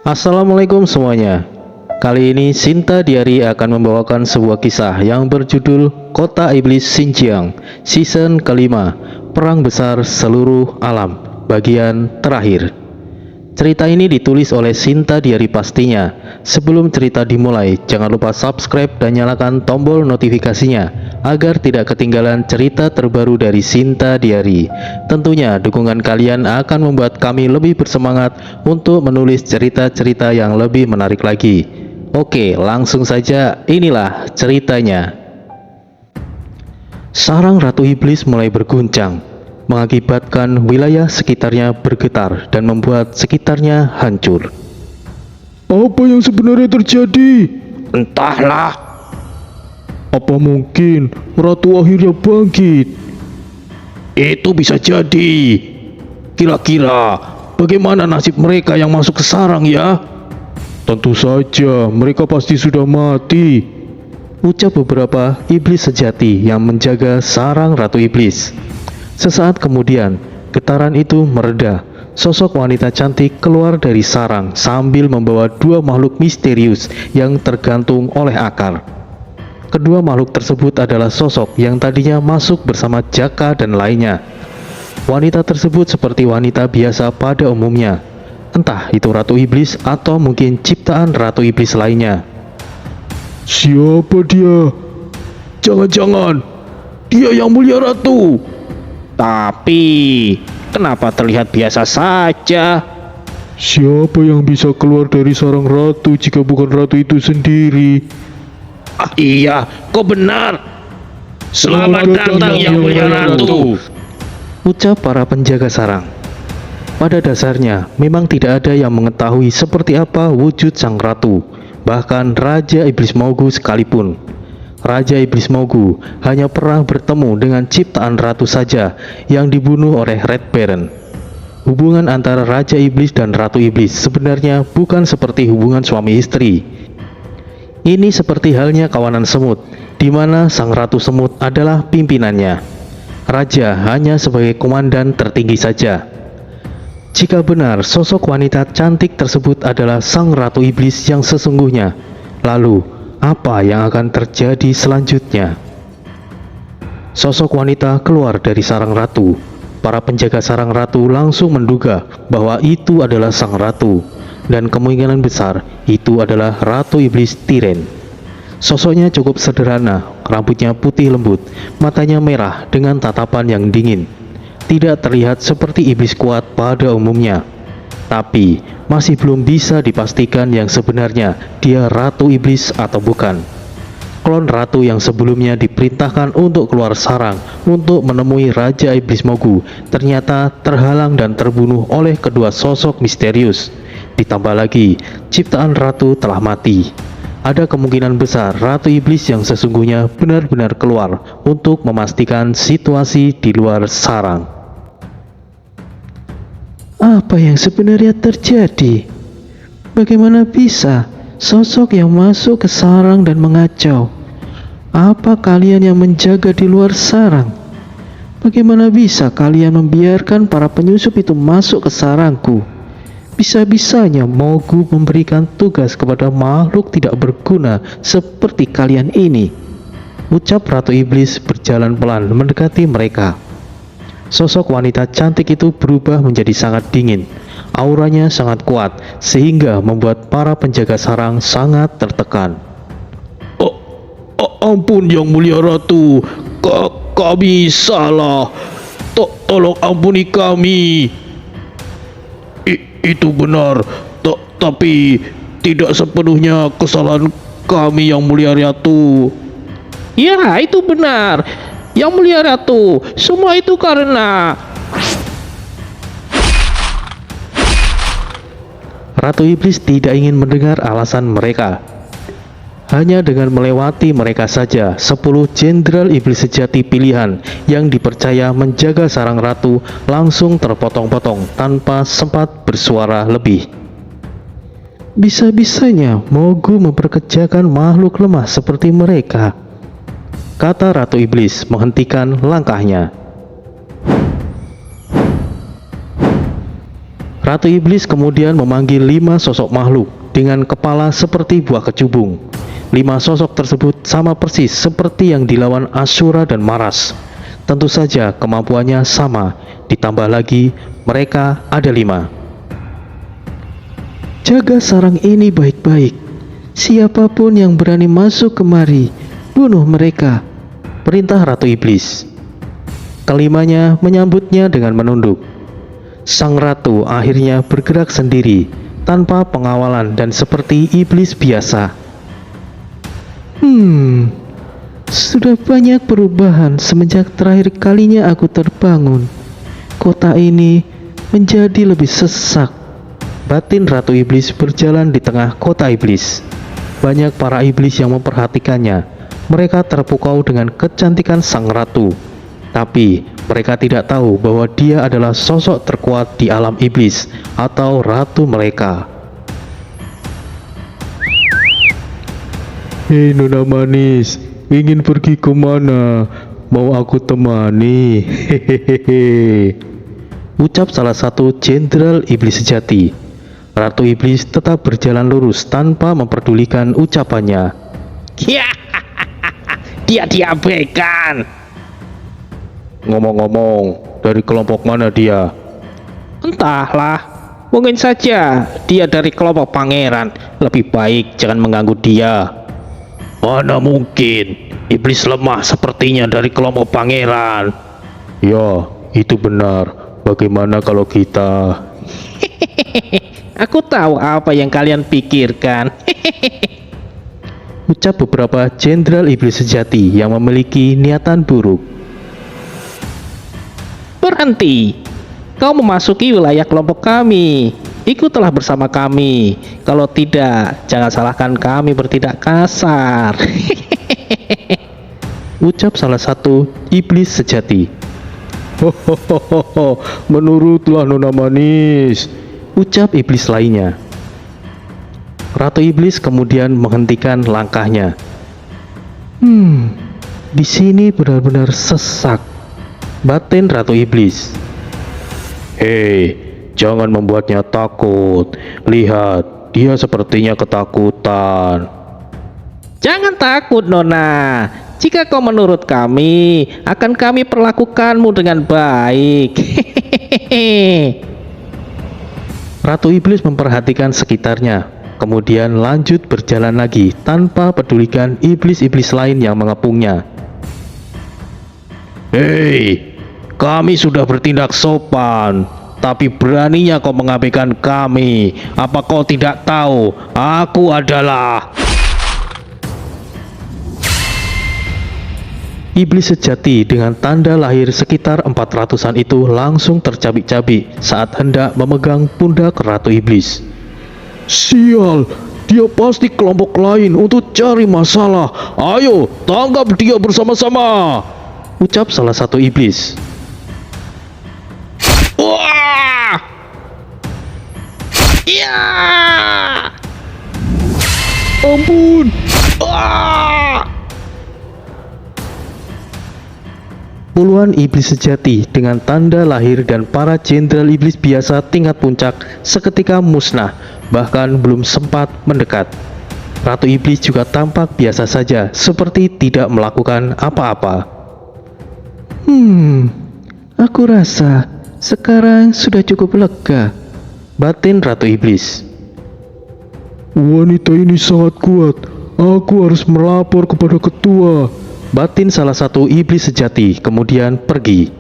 Assalamualaikum semuanya. Kali ini Sinta Diary akan membawakan sebuah kisah yang berjudul Kota Iblis Xinjiang, season kelima, Perang Besar Seluruh Alam, bagian terakhir. Cerita ini ditulis oleh Sinta Diary pastinya. Sebelum cerita dimulai, jangan lupa subscribe dan nyalakan tombol notifikasinya agar tidak ketinggalan cerita terbaru dari Sinta Diary. Tentunya dukungan kalian akan membuat kami lebih bersemangat untuk menulis cerita-cerita yang lebih menarik lagi. Oke, langsung saja, inilah ceritanya. Sarang Ratu Iblis mulai berguncang, mengakibatkan wilayah sekitarnya bergetar dan membuat sekitarnya hancur. Apa yang sebenarnya terjadi? Entahlah. Apa mungkin Ratu akhirnya bangkit? Itu bisa jadi. Kira-kira bagaimana nasib mereka yang masuk ke sarang ya? Tentu saja mereka pasti sudah mati. Ucap beberapa iblis sejati yang menjaga sarang Ratu Iblis. Sesaat kemudian, getaran itu mereda. Sosok wanita cantik keluar dari sarang sambil membawa dua makhluk misterius yang tergantung oleh akar. Kedua makhluk tersebut adalah sosok yang tadinya masuk bersama Jaka dan lainnya. Wanita tersebut seperti wanita biasa pada umumnya. Entah itu Ratu Iblis atau mungkin ciptaan Ratu Iblis lainnya. Siapa dia? Jangan-jangan dia yang mulia ratu. Tapi kenapa terlihat biasa saja? Siapa yang bisa keluar dari sarang ratu jika bukan ratu itu sendiri? Ah, iya, kau benar. Selamat datang yang mulia ratu, ucap para penjaga sarang. Pada dasarnya, memang tidak ada yang mengetahui seperti apa wujud sang ratu, bahkan Raja Iblis Mogu sekalipun. Raja Iblis Mogu hanya pernah bertemu dengan ciptaan ratu saja yang dibunuh oleh Red Baron. Hubungan antara Raja Iblis dan Ratu Iblis sebenarnya bukan seperti hubungan suami istri. Ini seperti halnya kawanan semut, di mana sang Ratu Semut adalah pimpinannya. Raja hanya sebagai komandan tertinggi saja. Jika benar sosok wanita cantik tersebut adalah sang Ratu Iblis yang sesungguhnya, lalu apa yang akan terjadi selanjutnya? Sosok wanita keluar dari sarang ratu. Para penjaga sarang ratu langsung menduga bahwa itu adalah sang ratu, dan kemungkinan besar itu adalah Ratu Iblis Tiren. Sosoknya cukup sederhana, rambutnya putih lembut, matanya merah dengan tatapan yang dingin. Tidak terlihat seperti iblis kuat pada umumnya, tapi masih belum bisa dipastikan yang sebenarnya dia Ratu Iblis atau bukan. Klon ratu yang sebelumnya diperintahkan untuk keluar sarang untuk menemui Raja Iblis Mogu ternyata terhalang dan terbunuh oleh kedua sosok misterius. Ditambah lagi, ciptaan ratu telah mati. Ada kemungkinan besar Ratu Iblis yang sesungguhnya benar-benar keluar untuk memastikan situasi di luar sarang. Apa yang sebenarnya terjadi? Bagaimana bisa sosok yang masuk ke sarang dan mengacau? Apa kalian yang menjaga di luar sarang? Bagaimana bisa kalian membiarkan para penyusup itu masuk ke sarangku? Bisa-bisanya Mogu memberikan tugas kepada makhluk tidak berguna seperti kalian ini. Ucap Ratu Iblis berjalan pelan mendekati mereka. Sosok wanita cantik itu berubah menjadi sangat dingin. Auranya sangat kuat sehingga membuat para penjaga sarang sangat tertekan. Ampun yang mulia ratu, kami salah. Tolong ampuni kami. Itu benar, tapi tidak sepenuhnya kesalahan kami yang mulia ratu. Ya, itu benar. Yang mulia ratu, semua itu karena Ratu Iblis tidak ingin mendengar alasan mereka. Hanya dengan melewati mereka saja, 10 jenderal iblis sejati pilihan yang dipercaya menjaga sarang ratu langsung terpotong-potong tanpa sempat bersuara lebih. Bisa-bisanya Mogu memperkerjakan makhluk lemah seperti mereka, kata Ratu Iblis menghentikan langkahnya. Ratu Iblis kemudian memanggil 5 sosok makhluk dengan kepala seperti buah kecubung. 5 sosok tersebut sama persis seperti yang dilawan Ashura dan Maras. Tentu saja kemampuannya sama, ditambah lagi mereka ada 5. Jaga sarang ini baik-baik. Siapapun yang berani masuk kemari, bunuh mereka, perintah Ratu Iblis. Kelimanya menyambutnya dengan menunduk. Sang ratu akhirnya bergerak sendiri, tanpa pengawalan dan seperti iblis biasa. Sudah banyak perubahan semenjak terakhir kalinya aku terbangun. Kota ini menjadi lebih sesak. Batin Ratu Iblis berjalan di tengah kota iblis. Banyak para iblis yang memperhatikannya. Mereka terpukau dengan kecantikan sang ratu. Tapi mereka tidak tahu bahwa dia adalah sosok terkuat di alam iblis atau ratu mereka. Hei Nona Manis, ingin pergi kemana? Mau aku temani? Hehehe. Ucap salah satu jenderal iblis sejati. Ratu Iblis tetap berjalan lurus tanpa memperdulikan ucapannya. Dia diabaikan. Ngomong-ngomong, dari kelompok mana dia? Entahlah, mungkin saja dia dari kelompok pangeran. Lebih baik jangan mengganggu dia. Mana mungkin, iblis lemah sepertinya dari kelompok pangeran. Ya, itu benar. Bagaimana kalau kita... Aku tahu apa yang kalian pikirkan. Ucap beberapa jenderal iblis sejati yang memiliki niatan buruk. Berhenti, kau memasuki wilayah kelompok kami. Ikutlah bersama kami. Kalau tidak, jangan salahkan kami bertindak kasar. Ucap salah satu iblis sejati. Hohohoho, menurutlah Nona Manis. Ucap iblis lainnya. Ratu Iblis kemudian menghentikan langkahnya. Di sini benar-benar sesak. Batin Ratu Iblis. Hei, jangan membuatnya takut. Lihat, dia sepertinya ketakutan. Jangan takut, Nona. Jika kau menurut kami, akan kami perlakukanmu dengan baik. Ratu Iblis memperhatikan sekitarnya, kemudian lanjut berjalan lagi tanpa pedulikan iblis-iblis lain yang mengepungnya. Hei, kami sudah bertindak sopan, tapi beraninya kau mengabaikan kami. Apa kau tidak tahu, aku adalah... Iblis sejati dengan tanda lahir sekitar 400-an itu langsung tercabik-cabik saat hendak memegang pundak Ratu Iblis. Sial, dia pasti kelompok lain untuk cari masalah. Ayo, tangkap dia bersama-sama. Ucap salah satu iblis. Wah! Ya! Ampun! Ah! Puluhan iblis sejati dengan tanda lahir dan para jenderal iblis biasa tingkat puncak seketika musnah, bahkan belum sempat mendekat. Ratu Iblis juga tampak biasa saja, seperti tidak melakukan apa-apa. Aku rasa sekarang sudah cukup lega, batin Ratu Iblis. Wanita ini sangat kuat. Aku harus melapor kepada ketua. Batin salah satu iblis sejati kemudian pergi.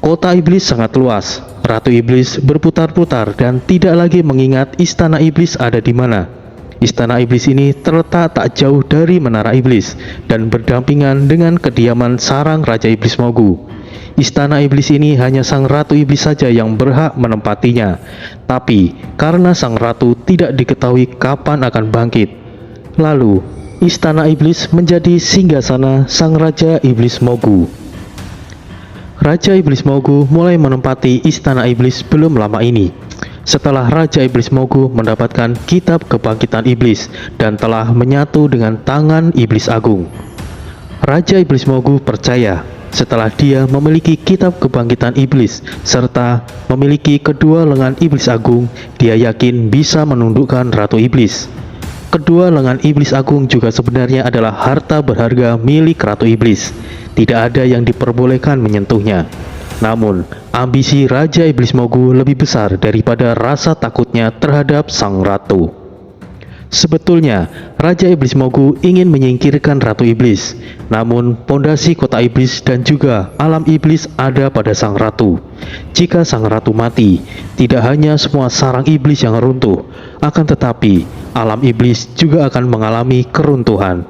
Kota iblis sangat luas. Ratu Iblis berputar-putar dan tidak lagi mengingat istana iblis ada di mana. Istana iblis ini terletak tak jauh dari menara iblis dan berdampingan dengan kediaman sarang Raja Iblis Mogu. Istana iblis ini hanya sang Ratu Iblis saja yang berhak menempatinya. Tapi karena sang ratu tidak diketahui kapan akan bangkit, lalu Istana Iblis menjadi singgasana sang Raja Iblis Mogu. Raja Iblis Mogu mulai menempati Istana Iblis belum lama ini. Setelah Raja Iblis Mogu mendapatkan kitab kebangkitan iblis dan telah menyatu dengan tangan Iblis Agung. Raja Iblis Mogu percaya setelah dia memiliki kitab kebangkitan iblis serta memiliki kedua lengan iblis agung, dia yakin bisa menundukkan Ratu Iblis. Kedua lengan iblis agung juga sebenarnya adalah harta berharga milik Ratu Iblis. Tidak ada yang diperbolehkan menyentuhnya. Namun, ambisi Raja Iblis Mogu lebih besar daripada rasa takutnya terhadap sang ratu. Sebetulnya, Raja Iblis Mogu ingin menyingkirkan Ratu Iblis. Namun, pondasi kota iblis dan juga alam iblis ada pada sang ratu. Jika sang ratu mati, tidak hanya semua sarang iblis yang runtuh, akan tetapi alam iblis juga akan mengalami keruntuhan.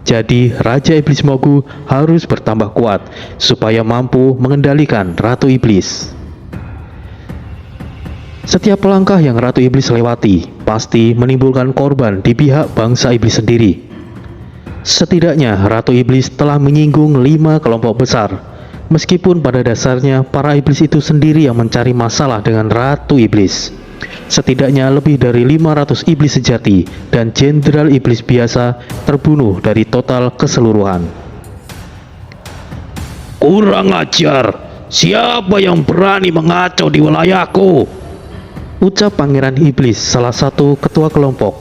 Jadi, Raja Iblis Mogu harus bertambah kuat supaya mampu mengendalikan Ratu Iblis. Setiap langkah yang Ratu Iblis lewati pasti menimbulkan korban di pihak bangsa iblis sendiri. Setidaknya Ratu Iblis telah menyinggung 5 kelompok besar. Meskipun pada dasarnya para iblis itu sendiri yang mencari masalah dengan Ratu Iblis. Setidaknya lebih dari 500 iblis sejati dan jenderal iblis biasa terbunuh dari total keseluruhan. Kurang ajar, siapa yang berani mengacau di wilayahku? Ucap Pangeran Iblis, salah satu ketua kelompok.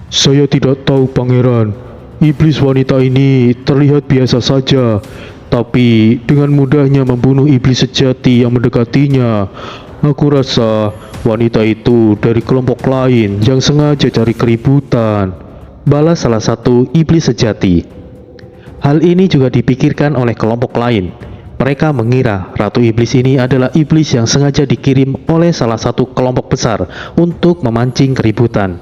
Saya tidak tahu, Pangeran. Iblis wanita ini terlihat biasa saja, tapi dengan mudahnya membunuh iblis sejati yang mendekatinya. Aku rasa wanita itu dari kelompok lain yang sengaja cari keributan, balas salah satu iblis sejati. Hal ini juga dipikirkan oleh kelompok lain. Mereka mengira Ratu Iblis ini adalah iblis yang sengaja dikirim oleh salah satu kelompok besar untuk memancing keributan.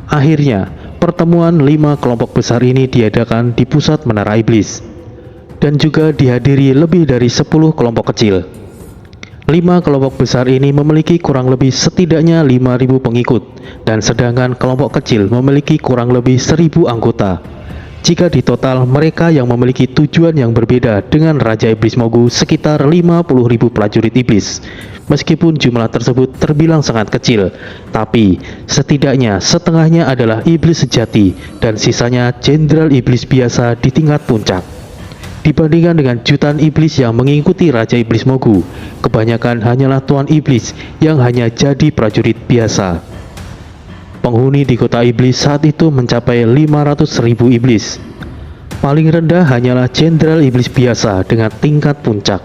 Akhirnya, pertemuan 5 kelompok besar ini diadakan di pusat Menara Iblis dan juga dihadiri lebih dari 10 kelompok kecil. 5 kelompok besar ini memiliki kurang lebih setidaknya 5.000 pengikut, dan sedangkan kelompok kecil memiliki kurang lebih 1.000 anggota. Jika di total mereka yang memiliki tujuan yang berbeda dengan Raja Iblis Mogu sekitar 50.000 prajurit iblis. Meskipun jumlah tersebut terbilang sangat kecil, tapi setidaknya setengahnya adalah iblis sejati dan sisanya jenderal iblis biasa di tingkat puncak. Dibandingkan dengan jutaan iblis yang mengikuti Raja Iblis Mogu, kebanyakan hanyalah tuan iblis yang hanya jadi prajurit biasa. Penghuni di kota iblis saat itu mencapai 500.000 iblis. Paling rendah hanyalah jenderal iblis biasa dengan tingkat puncak.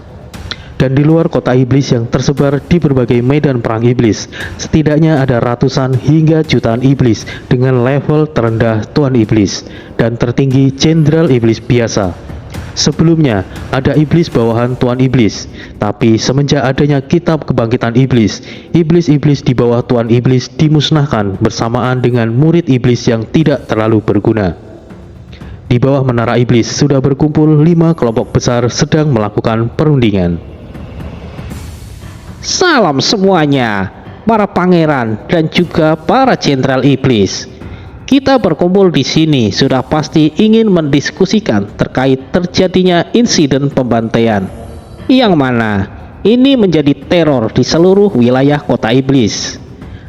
Dan di luar kota iblis yang tersebar di berbagai medan perang iblis, setidaknya ada ratusan hingga jutaan iblis dengan level terendah tuan iblis dan tertinggi jenderal iblis biasa. Sebelumnya ada iblis bawahan tuan iblis, tapi semenjak adanya kitab kebangkitan iblis, iblis-iblis di bawah tuan iblis dimusnahkan bersamaan dengan murid iblis yang tidak terlalu berguna. Di bawah menara iblis sudah berkumpul 5 kelompok besar sedang melakukan perundingan. Salam semuanya, para pangeran dan juga para jenderal iblis. Kita berkumpul di sini sudah pasti ingin mendiskusikan terkait terjadinya insiden pembantaian, yang mana ini menjadi teror di seluruh wilayah kota iblis.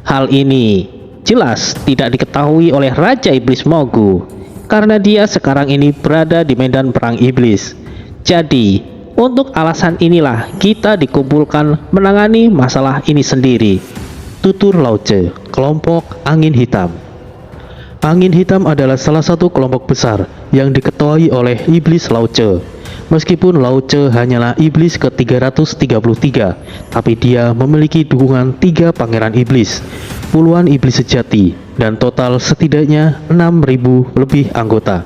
Hal ini jelas tidak diketahui oleh Raja Iblis Mogu, karena dia sekarang ini berada di medan perang iblis. Jadi, untuk alasan inilah kita dikumpulkan menangani masalah ini sendiri. Tutur Lauce, kelompok Angin Hitam. Angin Hitam adalah salah satu kelompok besar yang diketuai oleh Iblis Lauce. Meskipun Lauce hanyalah iblis ke-333, tapi dia memiliki dukungan 3 pangeran iblis, puluhan iblis sejati, dan total setidaknya 6.000 lebih anggota.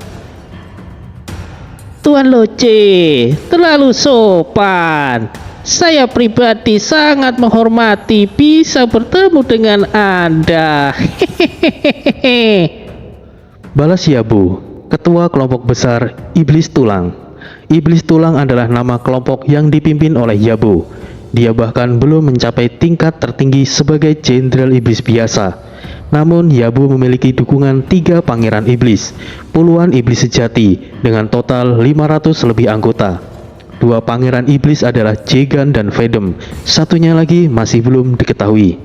Tuan Lauce terlalu sopan. Saya pribadi sangat menghormati bisa bertemu dengan Anda. Hehehe. Balas Yabu, ketua kelompok besar Iblis Tulang. Iblis Tulang adalah nama kelompok yang dipimpin oleh Yabu. Dia bahkan belum mencapai tingkat tertinggi sebagai jenderal iblis biasa. Namun Yabu memiliki dukungan 3 pangeran iblis, puluhan iblis sejati dengan total 500 lebih anggota. 2 pangeran iblis adalah Jegan dan Vedem, satunya lagi masih belum diketahui.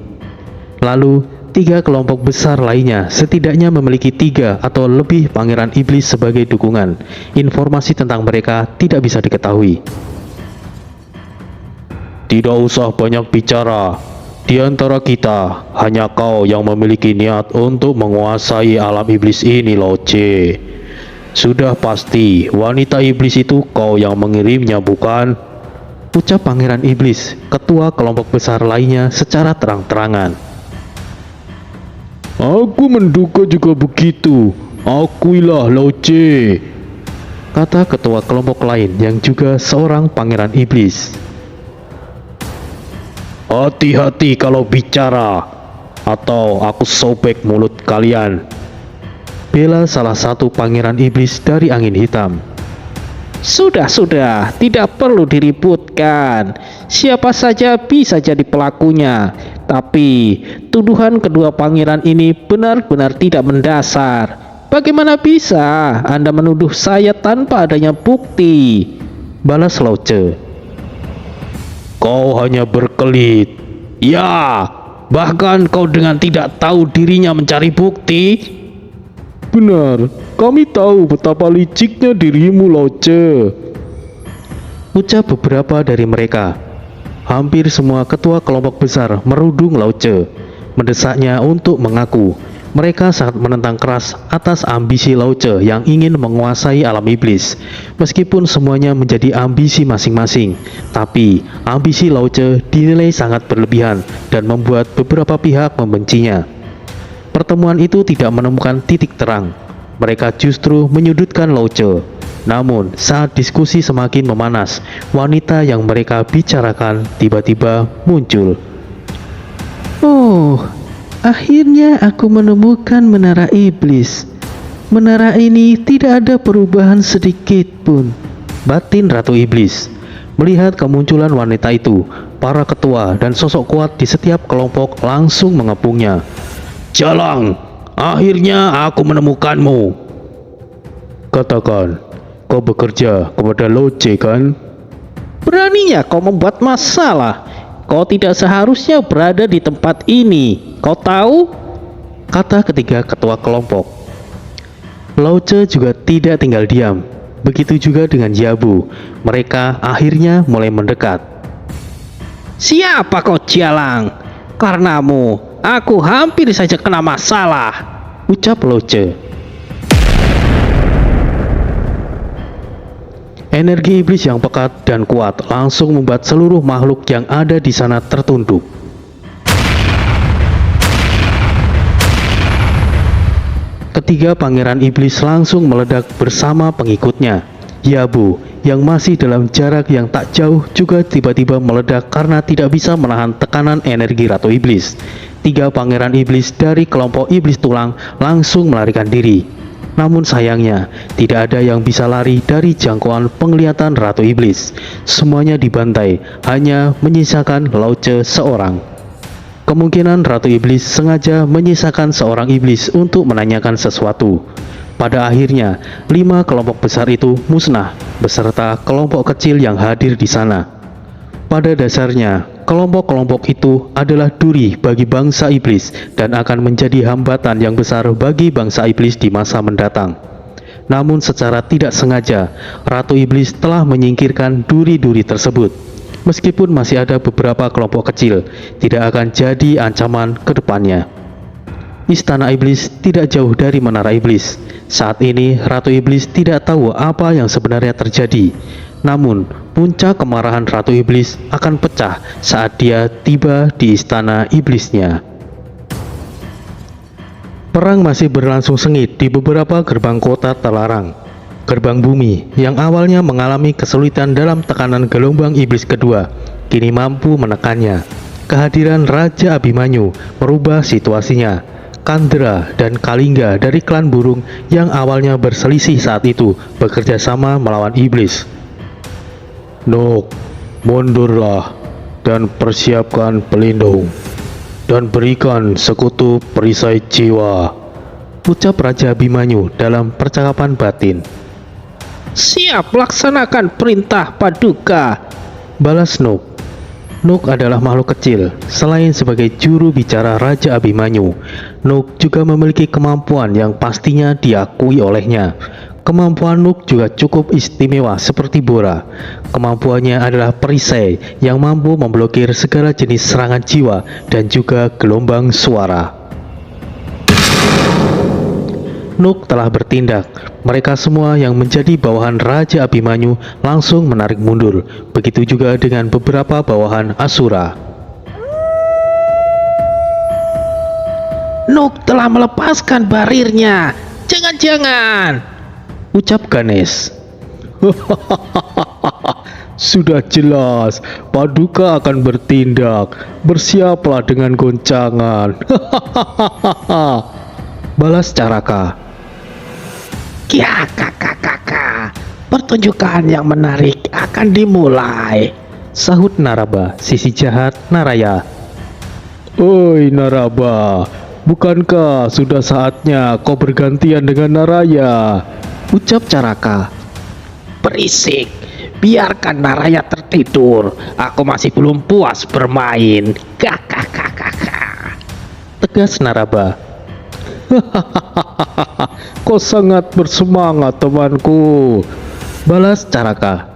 Lalu tiga kelompok besar lainnya setidaknya memiliki 3 atau lebih pangeran iblis sebagai dukungan. Informasi tentang mereka tidak bisa diketahui. Tidak usah banyak bicara. Di antara kita, hanya kau yang memiliki niat untuk menguasai alam iblis ini, Loce. Sudah pasti wanita iblis itu kau yang mengirimnya, bukan? Ucap Pangeran Iblis, ketua kelompok besar lainnya secara terang-terangan. Aku menduga juga begitu. Akuilah Loce. Kata ketua kelompok lain yang juga seorang Pangeran Iblis. Hati-hati kalau bicara, atau aku sobek mulut kalian. Bela salah satu Pangeran Iblis dari angin hitam. Sudah, tidak perlu diributkan. Siapa saja bisa jadi pelakunya. Tapi tuduhan kedua pangeran ini benar-benar tidak mendasar. Bagaimana bisa Anda menuduh saya tanpa adanya bukti? Balas Loce. Kau hanya berkelit. Ya, bahkan kau dengan tidak tahu dirinya mencari bukti. Benar, kami tahu betapa liciknya dirimu, Loce. Ucap beberapa dari mereka. Hampir semua ketua kelompok besar merudung Loce, mendesaknya untuk mengaku. Mereka sangat menentang keras atas ambisi Loce yang ingin menguasai alam iblis. Meskipun semuanya menjadi ambisi masing-masing, tapi ambisi Loce dinilai sangat berlebihan dan membuat beberapa pihak membencinya. Pertemuan itu tidak menemukan titik terang. Mereka justru menyudutkan Loce. Namun, saat diskusi semakin memanas, wanita yang mereka bicarakan tiba-tiba muncul. Oh, akhirnya aku menemukan menara iblis. Menara ini tidak ada perubahan sedikit pun. Batin Ratu Iblis. Melihat kemunculan wanita itu, para ketua dan sosok kuat di setiap kelompok langsung mengepungnya. Jalang, akhirnya aku menemukanmu. Katakan, kau bekerja kepada Loce kan? Beraninya kau membuat masalah. Kau tidak seharusnya berada di tempat ini. Kau tahu? Kata ketiga ketua kelompok. Loce juga tidak tinggal diam. Begitu juga dengan Yabu. Mereka akhirnya mulai mendekat. Siapa kau, Jalang? Karenamu, aku hampir saja kena masalah. Ucap Loce. Energi iblis yang pekat dan kuat langsung membuat seluruh makhluk yang ada di sana tertunduk. Ketiga pangeran iblis langsung meledak bersama pengikutnya. Yabu, yang masih dalam jarak yang tak jauh, juga tiba-tiba meledak karena tidak bisa menahan tekanan energi Ratu Iblis. 3 pangeran iblis dari kelompok iblis tulang langsung melarikan diri. Namun sayangnya, tidak ada yang bisa lari dari jangkauan penglihatan Ratu Iblis. Semuanya dibantai, hanya menyisakan Loce seorang. Kemungkinan Ratu Iblis sengaja menyisakan seorang iblis untuk menanyakan sesuatu. Pada akhirnya, 5 kelompok besar itu musnah, beserta kelompok kecil yang hadir di sana. Pada dasarnya, kelompok-kelompok itu adalah duri bagi bangsa iblis dan akan menjadi hambatan yang besar bagi bangsa iblis di masa mendatang. Namun secara tidak sengaja, Ratu Iblis telah menyingkirkan duri-duri tersebut. Meskipun masih ada beberapa kelompok kecil, tidak akan jadi ancaman ke depannya. Istana Iblis tidak jauh dari Menara Iblis. Saat ini, Ratu Iblis tidak tahu apa yang sebenarnya terjadi. Namun, puncak kemarahan Ratu Iblis akan pecah saat dia tiba di istana iblisnya. Perang masih berlangsung sengit di beberapa gerbang kota terlarang. Gerbang bumi yang awalnya mengalami kesulitan dalam tekanan gelombang iblis kedua, kini mampu menekannya. Kehadiran Raja Abimanyu merubah situasinya. Kandra dan Kalingga dari klan burung yang awalnya berselisih saat itu bekerja sama melawan iblis. Nok, mundurlah dan persiapkan pelindung, dan berikan sekutu perisai jiwa. Ucap Raja Abimanyu dalam percakapan batin. Siap, laksanakan perintah Paduka. Balas Nok. Nuk adalah makhluk kecil. Selain sebagai juru bicara Raja Abimanyu, Nuk juga memiliki kemampuan yang pastinya diakui olehnya. Kemampuan Nuk juga cukup istimewa seperti Bora. Kemampuannya adalah perisai yang mampu memblokir segala jenis serangan jiwa dan juga gelombang suara. Nuk telah bertindak. Mereka semua yang menjadi bawahan Raja Abimanyu langsung menarik mundur. Begitu juga dengan beberapa bawahan Asura. Nuk telah melepaskan barirnya. Jangan-jangan, Ucap Ganesh. Sudah jelas, Paduka akan bertindak. Bersiaplah dengan goncangan. Balas Caraka. Kakak, pertunjukan yang menarik akan dimulai. Sahut Naraba, sisi jahat Naraya. Oi Naraba, bukankah sudah saatnya kau bergantian dengan Naraya? Ucap Caraka. Berisik, biarkan Naraya tertidur. Aku masih belum puas bermain. Kakak. Tegas Naraba. Kau sangat bersemangat temanku. Balas Caraka.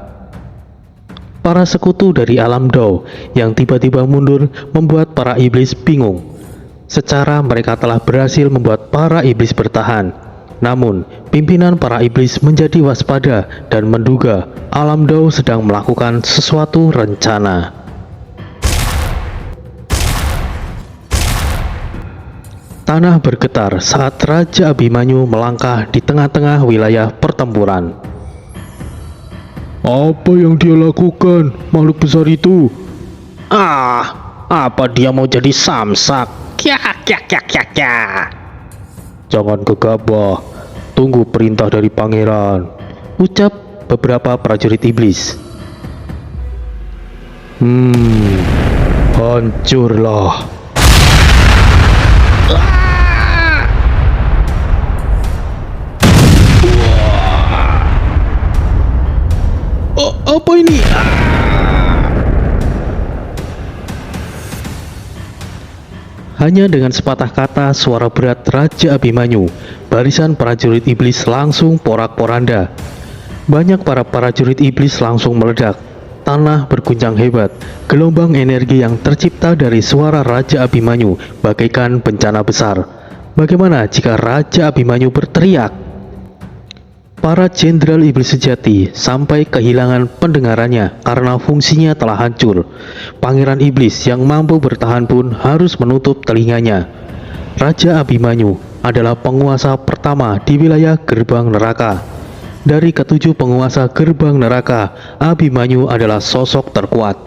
Para sekutu dari alam Dao yang tiba-tiba mundur membuat para iblis bingung. Secara mereka telah berhasil membuat para iblis bertahan. Namun, pimpinan para iblis menjadi waspada dan menduga alam Dao sedang melakukan sesuatu rencana. Tanah bergetar saat Raja Abimanyu melangkah di tengah-tengah wilayah pertempuran. Apa yang dia lakukan, makhluk besar itu? Apa dia mau jadi samsak? Jangan gegabah, tunggu perintah dari pangeran. Ucap beberapa prajurit iblis. Hancurlah. Apa ini? Hanya dengan sepatah kata suara berat Raja Abimanyu, barisan prajurit iblis langsung porak-poranda. Banyak para prajurit iblis langsung meledak. Tanah berguncang hebat. Gelombang energi yang tercipta dari suara Raja Abimanyu bagaikan bencana besar. Bagaimana jika Raja Abimanyu berteriak? Para jenderal iblis sejati sampai kehilangan pendengarannya karena fungsinya telah hancur. Pangeran iblis yang mampu bertahan pun harus menutup telinganya. Raja Abimanyu adalah penguasa pertama di wilayah gerbang neraka. Dari ketujuh penguasa gerbang neraka, Abimanyu adalah sosok terkuat.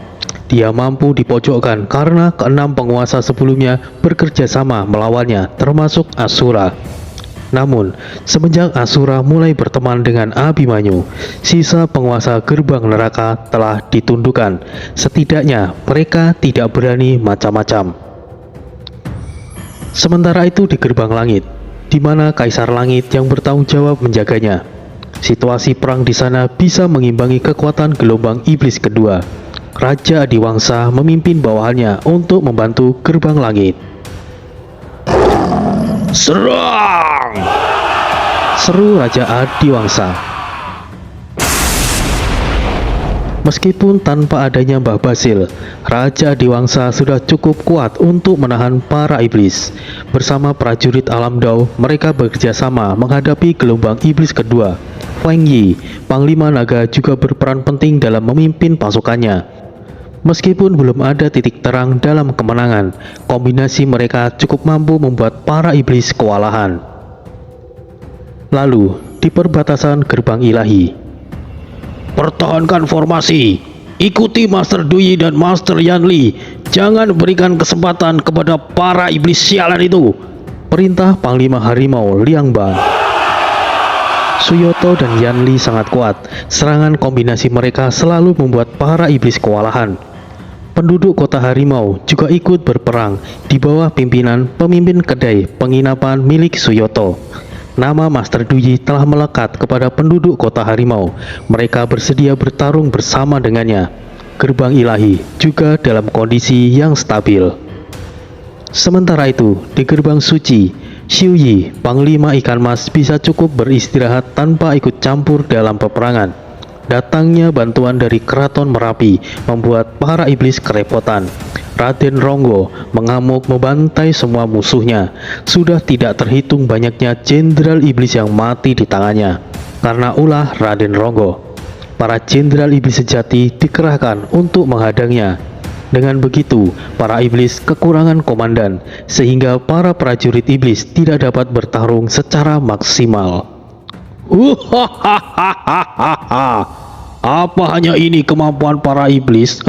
Dia mampu dipojokkan karena keenam penguasa sebelumnya bekerja sama melawannya, termasuk Asura. Namun, semenjak Asura mulai berteman dengan Abimanyu, sisa penguasa gerbang neraka telah ditundukkan. Setidaknya mereka tidak berani macam-macam. Sementara itu di gerbang langit, di mana Kaisar Langit yang bertanggung jawab menjaganya, situasi perang di sana bisa mengimbangi kekuatan gelombang iblis kedua. Raja Adiwangsa memimpin bawahannya untuk membantu gerbang langit. Serang! Seru Raja Adiwangsa. Meskipun tanpa adanya Mbah Basil, Raja Adiwangsa sudah cukup kuat untuk menahan para iblis. Bersama prajurit alam Dao, mereka bekerja sama menghadapi gelombang iblis kedua. Feng Yi, Panglima Naga, juga berperan penting dalam memimpin pasukannya. Meskipun belum ada titik terang dalam kemenangan, kombinasi mereka cukup mampu membuat para iblis kewalahan. Lalu, di perbatasan gerbang ilahi, Pertahankan formasi. Ikuti Master Dui dan Master Yanli. Jangan berikan kesempatan kepada para iblis sialan itu. perintah Panglima Harimau Liangban. Suyoto dan Yanli sangat kuat. Serangan kombinasi mereka selalu membuat para iblis kewalahan. Penduduk kota Harimau juga ikut berperang di bawah pimpinan pemimpin kedai penginapan milik Suyoto. Nama Master Dui telah melekat kepada penduduk kota Harimau. Mereka bersedia bertarung bersama dengannya. gerbang ilahi juga dalam kondisi yang stabil. Sementara itu, di gerbang suci, Xiu Yi, Panglima Ikan Mas, bisa cukup beristirahat tanpa ikut campur dalam peperangan. Datangnya bantuan dari Keraton Merapi membuat para iblis kerepotan. Raden Ronggo mengamuk membantai semua musuhnya. Sudah tidak terhitung banyaknya jenderal iblis yang mati di tangannya karena ulah Raden Ronggo. Para jenderal iblis sejati dikerahkan untuk menghadangnya. Dengan begitu, para iblis kekurangan komandan sehingga para prajurit iblis tidak dapat bertarung secara maksimal. Apa hanya ini kemampuan para iblis?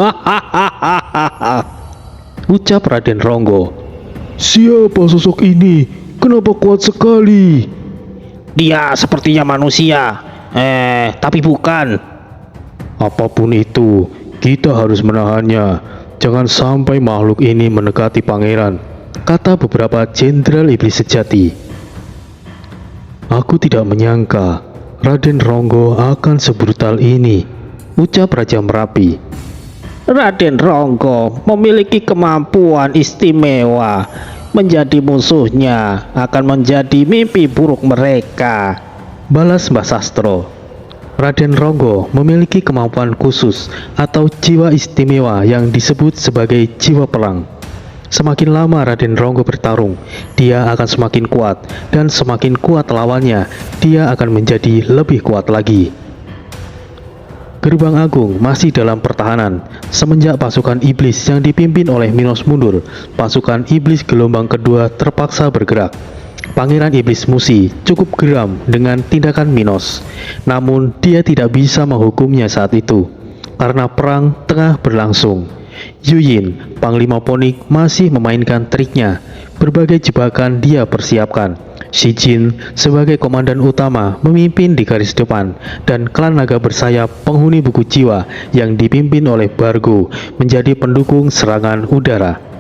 Ucap Raden Ronggo. Siapa sosok ini? Kenapa kuat sekali? Dia sepertinya manusia. Tapi bukan. Apapun itu, kita harus menahannya. Jangan sampai makhluk ini mendekati pangeran, kata beberapa jenderal iblis sejati. Aku tidak menyangka Raden Ronggo akan sebrutal ini, ucap Raja Merapi. Raden Ronggo memiliki kemampuan istimewa. Menjadi musuhnya akan menjadi mimpi buruk mereka, balas Mbah Sastro. Raden Ronggo memiliki kemampuan khusus atau jiwa istimewa yang disebut sebagai jiwa perang. Semakin lama Raden Ronggo bertarung, dia akan semakin kuat, dan semakin kuat lawannya, dia akan menjadi lebih kuat lagi. Gerbang Agung masih dalam pertahanan. Semenjak pasukan iblis yang dipimpin oleh Minos mundur, pasukan iblis gelombang kedua terpaksa bergerak. Pangeran Iblis Musi cukup geram dengan tindakan Minos, namun dia tidak bisa menghukumnya saat itu, karena perang tengah berlangsung. Yuyin, Panglima Ponik, masih memainkan triknya. Berbagai jebakan dia persiapkan. Shi Jin sebagai komandan utama memimpin di garis depan, dan klan naga bersayap penghuni buku jiwa yang dipimpin oleh Bargo menjadi pendukung serangan udara.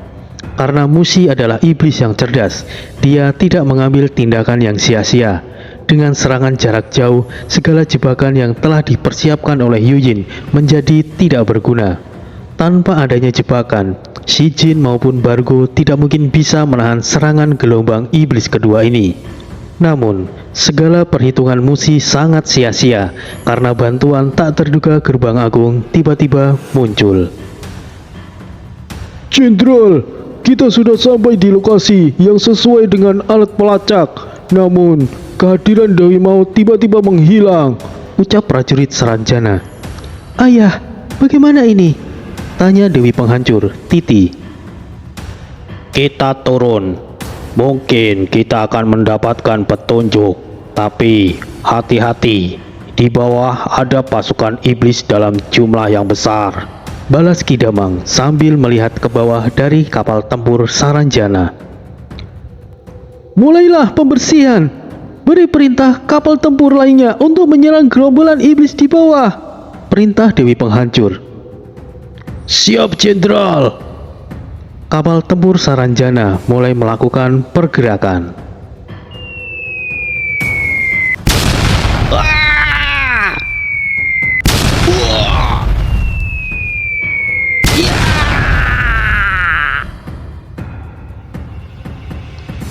Karena Musi adalah iblis yang cerdas, dia tidak mengambil tindakan yang sia-sia. Dengan serangan jarak jauh, segala jebakan yang telah dipersiapkan oleh Yuyin menjadi tidak berguna. Tanpa adanya jebakan, Shi Jin maupun Bargo tidak mungkin bisa menahan serangan gelombang iblis kedua ini. Namun, segala perhitungan Musi sangat sia-sia karena bantuan tak terduga Gerbang Agung tiba-tiba muncul. Jenderal, kita sudah sampai di lokasi yang sesuai dengan alat pelacak. Namun, kehadiran Dewi Maut tiba-tiba menghilang, ucap prajurit Saranjana. Ayah, bagaimana ini? Tanya Dewi Penghancur, Titi. Kita turun. Mungkin kita akan mendapatkan petunjuk. Tapi hati-hati. Di bawah ada pasukan iblis dalam jumlah yang besar, balas Ki Damang sambil melihat ke bawah dari kapal tempur Saranjana. Mulailah pembersihan. Beri perintah kapal tempur lainnya untuk menyerang gerombolan iblis di bawah, perintah Dewi Penghancur. Siap, Jenderal. Kapal tempur Saranjana mulai melakukan pergerakan.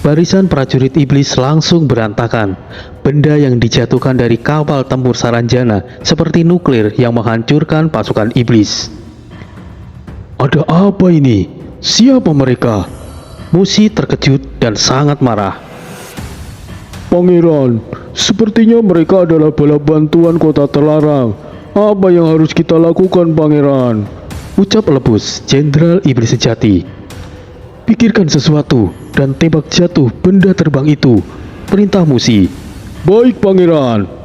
Barisan prajurit iblis langsung berantakan. Benda yang dijatuhkan dari kapal tempur Saranjana seperti nuklir yang menghancurkan pasukan iblis. ada apa ini? Siapa mereka? Musi terkejut dan sangat marah. Pangeran, sepertinya mereka adalah bala bantuan kota terlarang. Apa yang harus kita lakukan, Pangeran? Ucap Lebus, Jenderal Iblis Sejati. Pikirkan sesuatu dan tembak jatuh benda terbang itu, perintah Musi. Baik, Pangeran.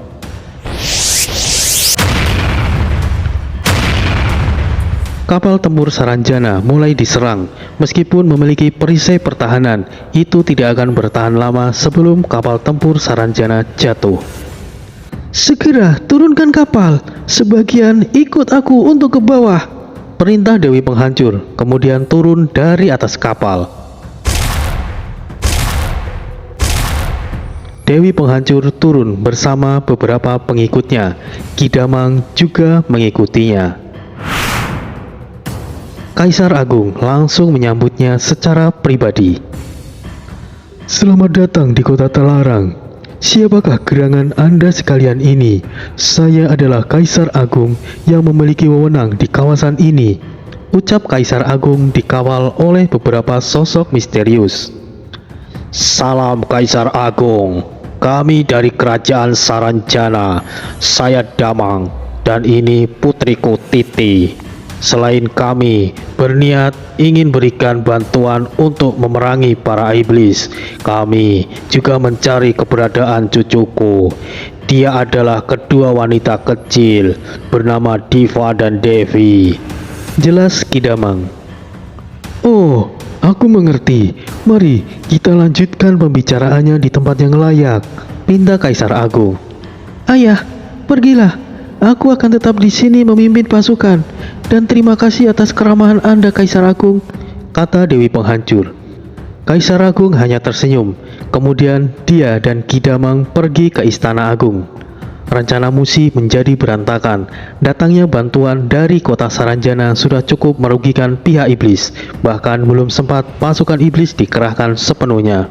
Kapal tempur Saranjana mulai diserang. Meskipun memiliki perisai pertahanan, itu tidak akan bertahan lama sebelum kapal tempur Saranjana jatuh. Segera turunkan kapal. Sebagian ikut aku untuk ke bawah, perintah Dewi Penghancur, kemudian turun dari atas kapal. Dewi Penghancur turun bersama beberapa pengikutnya. Ki Damang juga mengikutinya. Kaisar Agung langsung menyambutnya secara pribadi. Selamat datang di kota terlarang. Siapakah gerangan Anda sekalian ini? Saya adalah Kaisar Agung yang memiliki wewenang di kawasan ini. Ucap Kaisar Agung dikawal oleh beberapa sosok misterius. Salam Kaisar Agung, kami dari Kerajaan Saranjana. Saya Damang dan ini putriku Titi. Selain kami berniat ingin berikan bantuan untuk memerangi para iblis, kami juga mencari keberadaan cucuku. Dia adalah kedua wanita kecil bernama Diva dan Devi. Jelas Kidamang. Oh, aku mengerti. Mari kita lanjutkan pembicaraannya di tempat yang layak. Pinta Kaisar Agung. Ayah, pergilah. Aku akan tetap di sini memimpin pasukan. Dan terima kasih atas keramahan Anda, Kaisar Agung, kata Dewi Penghancur. Kaisar Agung hanya tersenyum. Kemudian dia dan Kidamang pergi ke Istana Agung. Rencana Musi menjadi berantakan. Datangnya bantuan dari kota Saranjana sudah cukup merugikan pihak iblis. Bahkan belum sempat pasukan iblis dikerahkan sepenuhnya.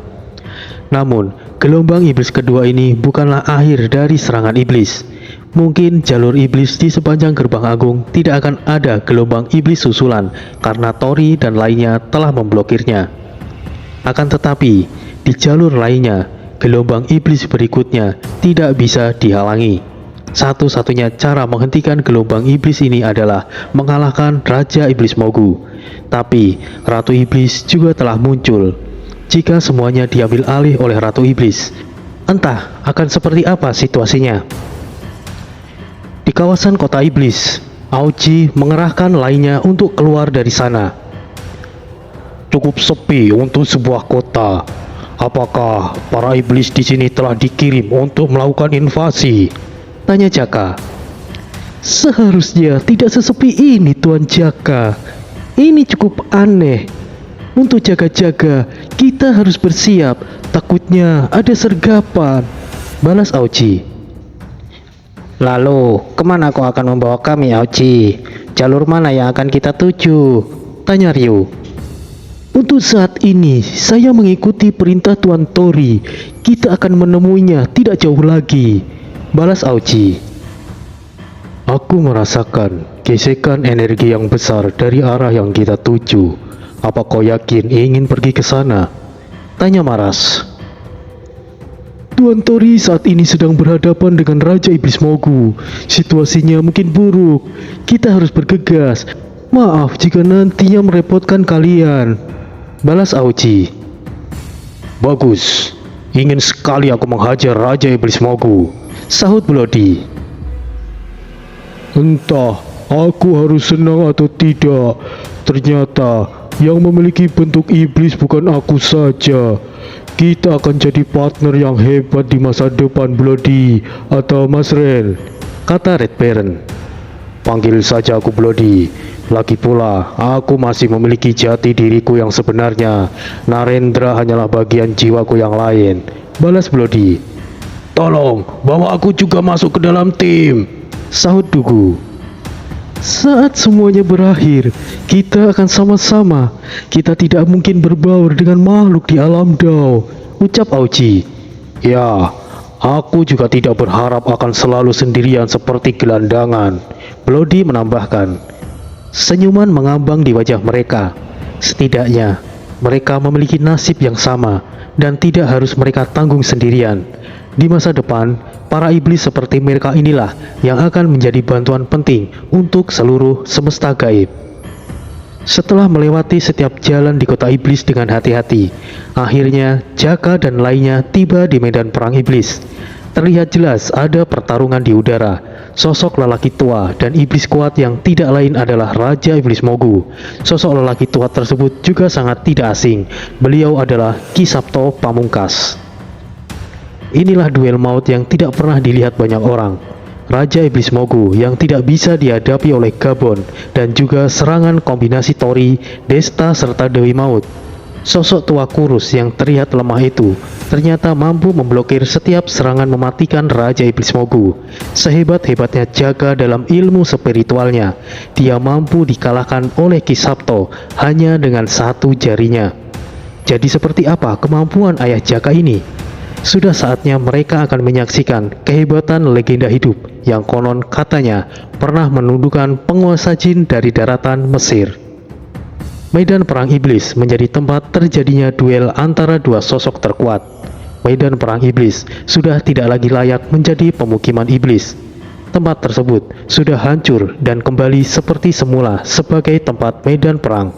Namun, gelombang iblis kedua ini bukanlah akhir dari serangan iblis. Mungkin jalur iblis di sepanjang gerbang agung tidak akan ada gelombang iblis susulan karena Tori dan lainnya telah memblokirnya. Akan tetapi, di jalur lainnya, gelombang iblis berikutnya tidak bisa dihalangi. Satu-satunya cara menghentikan gelombang iblis ini adalah mengalahkan Raja Iblis Mogu. Tapi, Ratu Iblis juga telah muncul. Jika semuanya diambil alih oleh Ratu Iblis, entah akan seperti apa situasinya. Di kawasan kota iblis, Aoji mengerahkan lainnya untuk keluar dari sana. Cukup sepi untuk sebuah kota. Apakah para iblis di sini telah dikirim untuk melakukan invasi? Tanya Jaka. Seharusnya tidak sesepi ini, Tuan Jaka. Ini cukup aneh. Untuk jaga-jaga, kita harus bersiap. Takutnya ada sergapan. Balas Aoji. Lalu, kemana kau akan membawa kami, Aoji? Jalur mana yang akan kita tuju? Tanya Ryu. Untuk saat ini, saya mengikuti perintah Tuan Tori. Kita akan menemuinya tidak jauh lagi. Balas Aoji. Aku merasakan gesekan energi yang besar dari arah yang kita tuju. Apa kau yakin ingin pergi ke sana? Tanya Maras. Tuan Tori saat ini sedang berhadapan dengan Raja Iblis Mogu. Situasinya mungkin buruk. Kita harus bergegas. Maaf jika nantinya merepotkan kalian. Balas Aoji. Bagus. Ingin sekali aku menghajar Raja Iblis Mogu. Sahut Bloody. Entah aku harus senang atau tidak. Ternyata yang memiliki bentuk iblis bukan aku saja. Kita akan jadi partner yang hebat di masa depan, Bloody atau Mas Ren, kata Red Baron. Panggil saja aku Bloody. Lagi pula, aku masih memiliki jati diriku yang sebenarnya. Narendra hanyalah bagian jiwaku yang lain. Balas Bloody. Tolong, bawa aku juga masuk ke dalam tim. Sahut Dugu. Saat semuanya berakhir, kita akan sama-sama. Kita tidak mungkin berbaur dengan makhluk di alam Dao. Ucap Aoji. Ya, aku juga tidak berharap akan selalu sendirian seperti gelandangan. Bloody menambahkan. Senyuman mengambang di wajah mereka. Setidaknya, mereka memiliki nasib yang sama dan tidak harus mereka tanggung sendirian. Di masa depan, para iblis seperti mereka inilah yang akan menjadi bantuan penting untuk seluruh semesta gaib. Setelah melewati setiap jalan di kota iblis dengan hati-hati, akhirnya Jaka dan lainnya tiba di medan perang iblis. Terlihat jelas ada pertarungan di udara. Sosok lelaki tua dan iblis kuat yang tidak lain adalah Raja Iblis Mogu. Sosok lelaki tua tersebut juga sangat tidak asing. Beliau adalah Ki Sabto Pamungkas. Inilah duel maut yang tidak pernah dilihat banyak orang. Raja Iblis Mogu yang tidak bisa dihadapi oleh Gabon dan juga serangan kombinasi Tori, Desta serta Dewi Maut. Sosok tua kurus yang terlihat lemah itu ternyata mampu memblokir setiap serangan mematikan Raja Iblis Mogu. Sehebat-hebatnya jaga dalam ilmu spiritualnya, dia mampu dikalahkan oleh Ki Sabto hanya dengan satu jarinya. Jadi seperti apa kemampuan ayah Jaka ini? Sudah saatnya mereka akan menyaksikan kehebatan legenda hidup yang konon katanya pernah menundukkan penguasa jin dari daratan Mesir. Medan Perang Iblis menjadi tempat terjadinya duel antara dua sosok terkuat. Medan Perang Iblis sudah tidak lagi layak menjadi pemukiman iblis. Tempat tersebut sudah hancur dan kembali seperti semula sebagai tempat medan perang.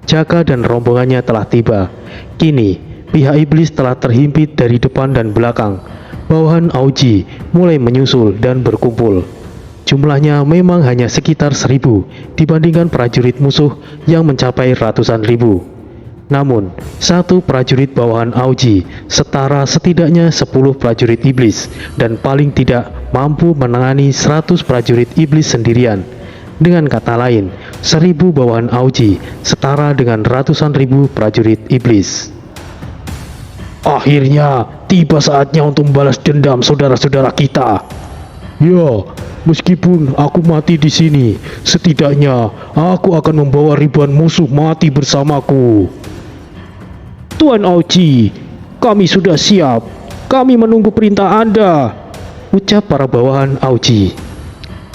Jaka dan rombongannya telah tiba. Kini, pihak iblis telah terhimpit dari depan dan belakang. Bawahan Auji mulai menyusul dan berkumpul. Jumlahnya memang hanya sekitar 1000 dibandingkan prajurit musuh yang mencapai ratusan ribu. Namun, satu prajurit bawahan Auji setara setidaknya 10 prajurit iblis dan paling tidak mampu menangani 100 prajurit iblis sendirian. Dengan kata lain, 1000 bawahan Auji setara dengan ratusan ribu prajurit iblis. Akhirnya, tiba saatnya untuk membalas dendam saudara-saudara kita. Ya, meskipun aku mati di sini, setidaknya aku akan membawa ribuan musuh mati bersamaku. Tuan Auji, kami sudah siap. Kami menunggu perintah Anda, ucap para bawahan Auji.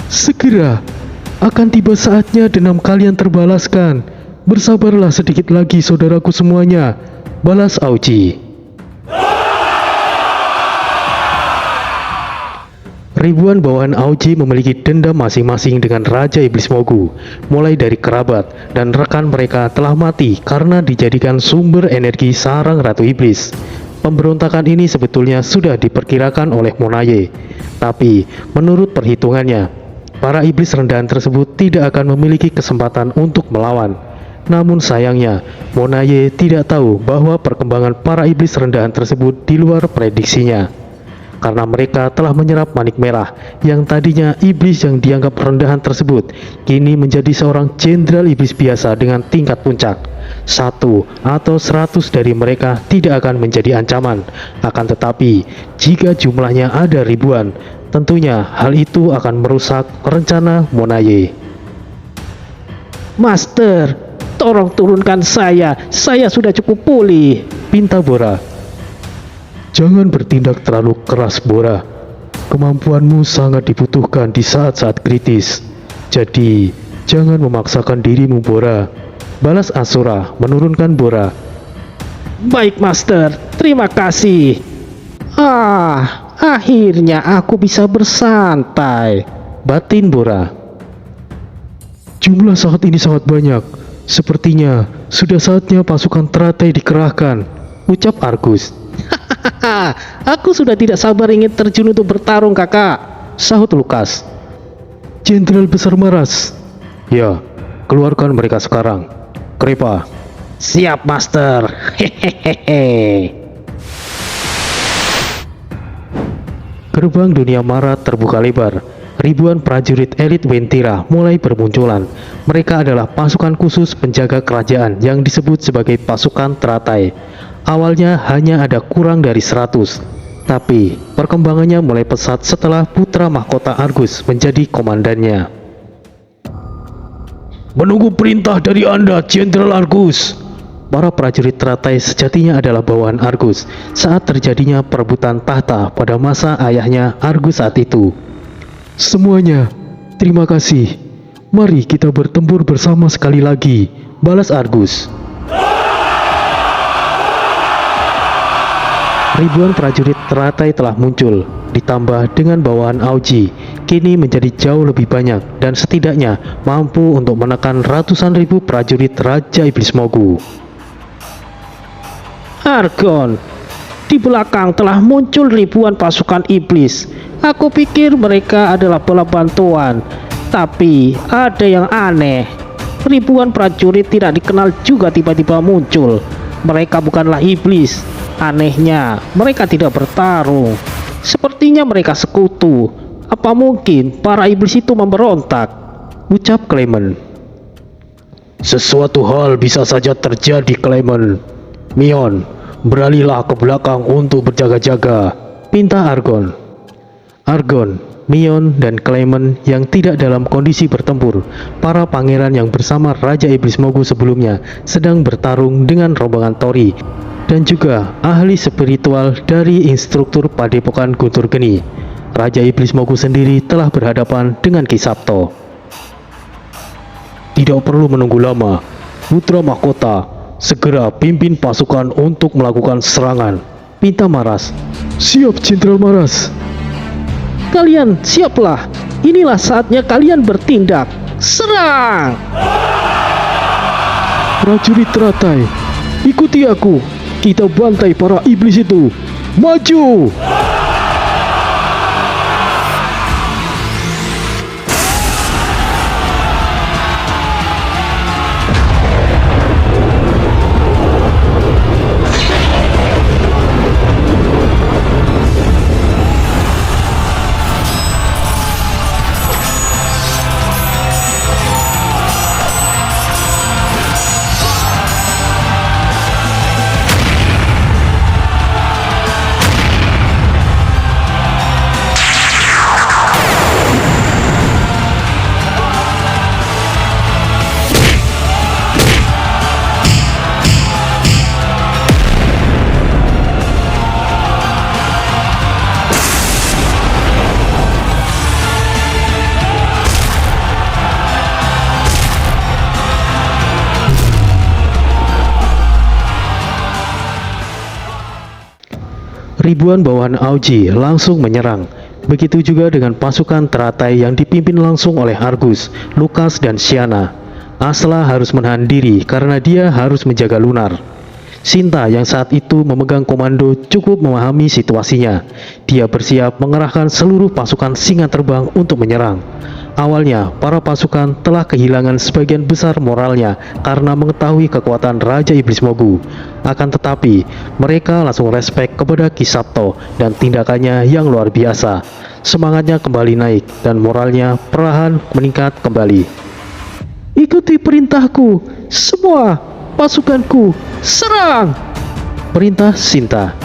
Segera akan tiba saatnya dendam kalian terbalaskan. Bersabarlah sedikit lagi saudaraku semuanya, balas Auji. Ribuan bawahan Auji memiliki dendam masing-masing dengan Raja Iblis Mogu. Mulai dari kerabat dan rekan mereka telah mati karena dijadikan sumber energi sarang Ratu Iblis. Pemberontakan ini sebetulnya sudah diperkirakan oleh Monaye. Tapi menurut perhitungannya, para iblis rendahan tersebut tidak akan memiliki kesempatan untuk melawan. Namun sayangnya, Monaye tidak tahu bahwa perkembangan para iblis rendahan tersebut di luar prediksinya. Karena mereka telah menyerap manik merah yang tadinya iblis yang dianggap rendahan tersebut kini menjadi seorang jenderal iblis biasa dengan tingkat puncak. 1 atau 100 dari mereka tidak akan menjadi ancaman. Akan tetapi, jika jumlahnya ada ribuan, tentunya hal itu akan merusak rencana Monaye. Master, tolong turunkan saya sudah cukup pulih, pinta Bora. Jangan bertindak terlalu keras, Bora. Kemampuanmu sangat dibutuhkan di saat-saat kritis. Jadi, jangan memaksakan dirimu, Bora, balas Asura menurunkan Bora. Baik, Master. Terima kasih. Akhirnya aku bisa bersantai, batin Bora. Jumlah saat ini sangat banyak. Sepertinya sudah saatnya pasukan teratai dikerahkan, ucap Argus. Aku sudah tidak sabar ingin terjun untuk bertarung, kakak, sahut Lukas. Jenderal besar Maras. Ya, keluarkan mereka sekarang. Krepa. Siap, Master. Gerbang dunia Marat terbuka lebar. Ribuan prajurit elit Wentira mulai bermunculan. Mereka adalah pasukan khusus penjaga kerajaan yang disebut sebagai pasukan teratai. Awalnya hanya ada kurang dari 100, tapi perkembangannya mulai pesat setelah putra mahkota Argus menjadi komandannya. Menunggu perintah dari Anda, Jenderal Argus. Para prajurit teratai sejatinya adalah bawahan Argus saat terjadinya perebutan tahta pada masa ayahnya Argus saat itu. Semuanya, terima kasih. Mari kita bertempur bersama sekali lagi, balas Argus. Ribuan prajurit teratai telah muncul, ditambah dengan bawahan Auji, kini menjadi jauh lebih banyak dan setidaknya mampu untuk menekan ratusan ribu prajurit Raja Iblis Mogu. Argon, di belakang telah muncul ribuan pasukan iblis. Aku pikir mereka adalah bala bantuan, tapi ada yang aneh. Ribuan prajurit tidak dikenal juga tiba-tiba muncul. Mereka bukanlah iblis. Anehnya, mereka tidak bertarung. Sepertinya mereka sekutu. Apa mungkin para iblis itu memberontak? Ucap Clement. Sesuatu hal bisa saja terjadi, Clement. Mion, beralihlah ke belakang untuk berjaga-jaga. Pinta Argon. Argon, Mion, dan Clement yang tidak dalam kondisi bertempur, para pangeran yang bersama Raja Iblis Mogu sebelumnya sedang bertarung dengan rombongan Tori dan juga ahli spiritual dari instruktur Padepokan Guntur Geni. Raja Iblis Mogu sendiri telah berhadapan dengan Ki Sabto. Tidak perlu menunggu lama. Putra Mahkota, segera pimpin pasukan untuk melakukan serangan. Pinta Maras. Siap, Jenderal Maras. Kalian siaplah. Inilah saatnya kalian bertindak. Serang! Prajurit teratai, ikuti aku. Kita bantai para iblis itu. Maju! Ribuan bawahan Auji langsung menyerang. Begitu juga dengan pasukan teratai yang dipimpin langsung oleh Argus, Lukas, dan Siana. Asla harus menahan diri karena dia harus menjaga Lunar. Sinta yang saat itu memegang komando cukup memahami situasinya. Dia bersiap mengerahkan seluruh pasukan singa terbang untuk menyerang. Awalnya, para pasukan telah kehilangan sebagian besar moralnya karena mengetahui kekuatan Raja Iblis Mogu. Akan tetapi, mereka langsung respek kepada Ki Sabto dan tindakannya yang luar biasa. Semangatnya kembali naik dan moralnya perlahan meningkat kembali. Ikuti perintahku. Semua pasukanku, serang! Perintah Sinta.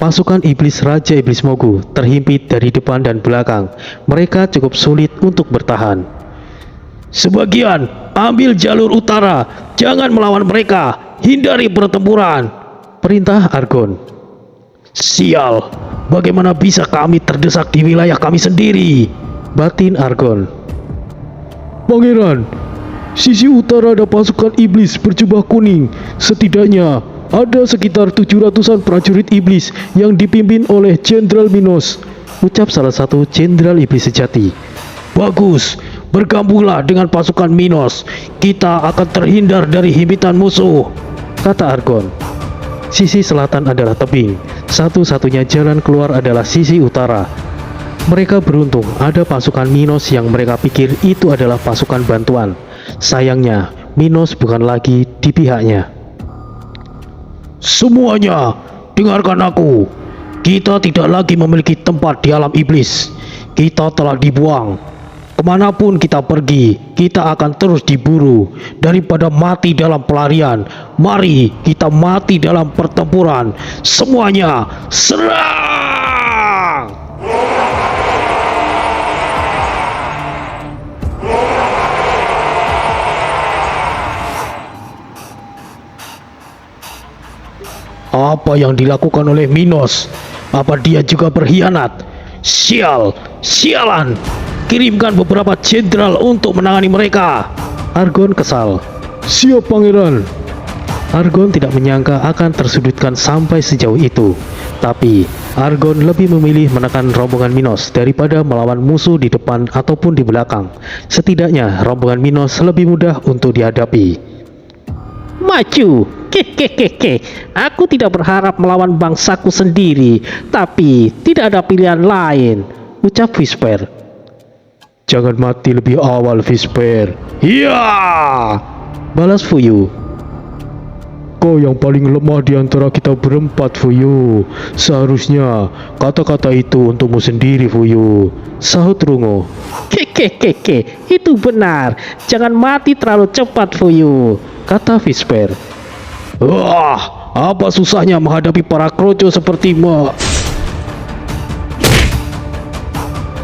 Pasukan iblis Raja Iblis Mogu terhimpit dari depan dan belakang. Mereka cukup sulit untuk bertahan. Sebagian, ambil jalur utara. Jangan melawan mereka. Hindari pertempuran. Perintah Argon. Sial, bagaimana bisa kami terdesak di wilayah kami sendiri? Batin Argon. Pangeran, sisi utara ada pasukan iblis berjubah kuning. Setidaknya ada sekitar 700-an prajurit iblis yang dipimpin oleh Jenderal Minos, ucap salah satu jenderal iblis sejati. Bagus, bergabunglah dengan pasukan Minos. Kita akan terhindar dari himpitan musuh, kata Argon. Sisi selatan adalah tebing. Satu-satunya jalan keluar adalah sisi utara. Mereka beruntung ada pasukan Minos yang mereka pikir itu adalah pasukan bantuan. Sayangnya, Minos bukan lagi di pihaknya. Semuanya, dengarkan aku. Kita tidak lagi memiliki tempat di alam iblis. Kita telah dibuang. Kemanapun kita pergi, kita akan terus diburu. Daripada mati dalam pelarian, mari kita mati dalam pertempuran. Semuanya serang! Apa yang dilakukan oleh Minos? Apa dia juga berkhianat? Sialan! Kirimkan beberapa jenderal untuk menangani mereka. Argon kesal. Siap pangeran. Argon tidak menyangka akan tersudutkan sampai sejauh itu. Tapi Argon lebih memilih menekan rombongan Minos daripada melawan musuh di depan ataupun di belakang. Setidaknya rombongan Minos lebih mudah untuk dihadapi. Maju! Aku tidak berharap melawan bangsaku sendiri, tapi tidak ada pilihan lain, ucap Whisper. Jangan mati lebih awal, Whisper. Iya! Balas Fuyu. Kau yang paling lemah di antara kita berempat, Fuyu. Seharusnya kata-kata itu untukmu sendiri, Fuyu. Sahut Rungo. Itu benar. Jangan mati terlalu cepat, Fuyu, kata Whisper. Wah, apa susahnya menghadapi para kroco sepertimu?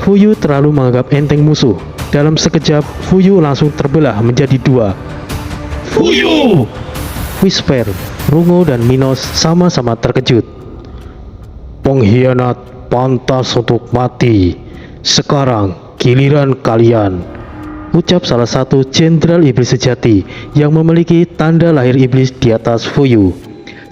Fuyu terlalu menganggap enteng musuh. Dalam sekejap, Fuyu langsung terbelah menjadi dua. Fuyu! Whisper, Rungo dan Minos sama-sama terkejut. Pengkhianat pantas untuk mati. Sekarang giliran kalian, ucap salah satu jenderal iblis sejati yang memiliki tanda lahir iblis di atas Fuyu.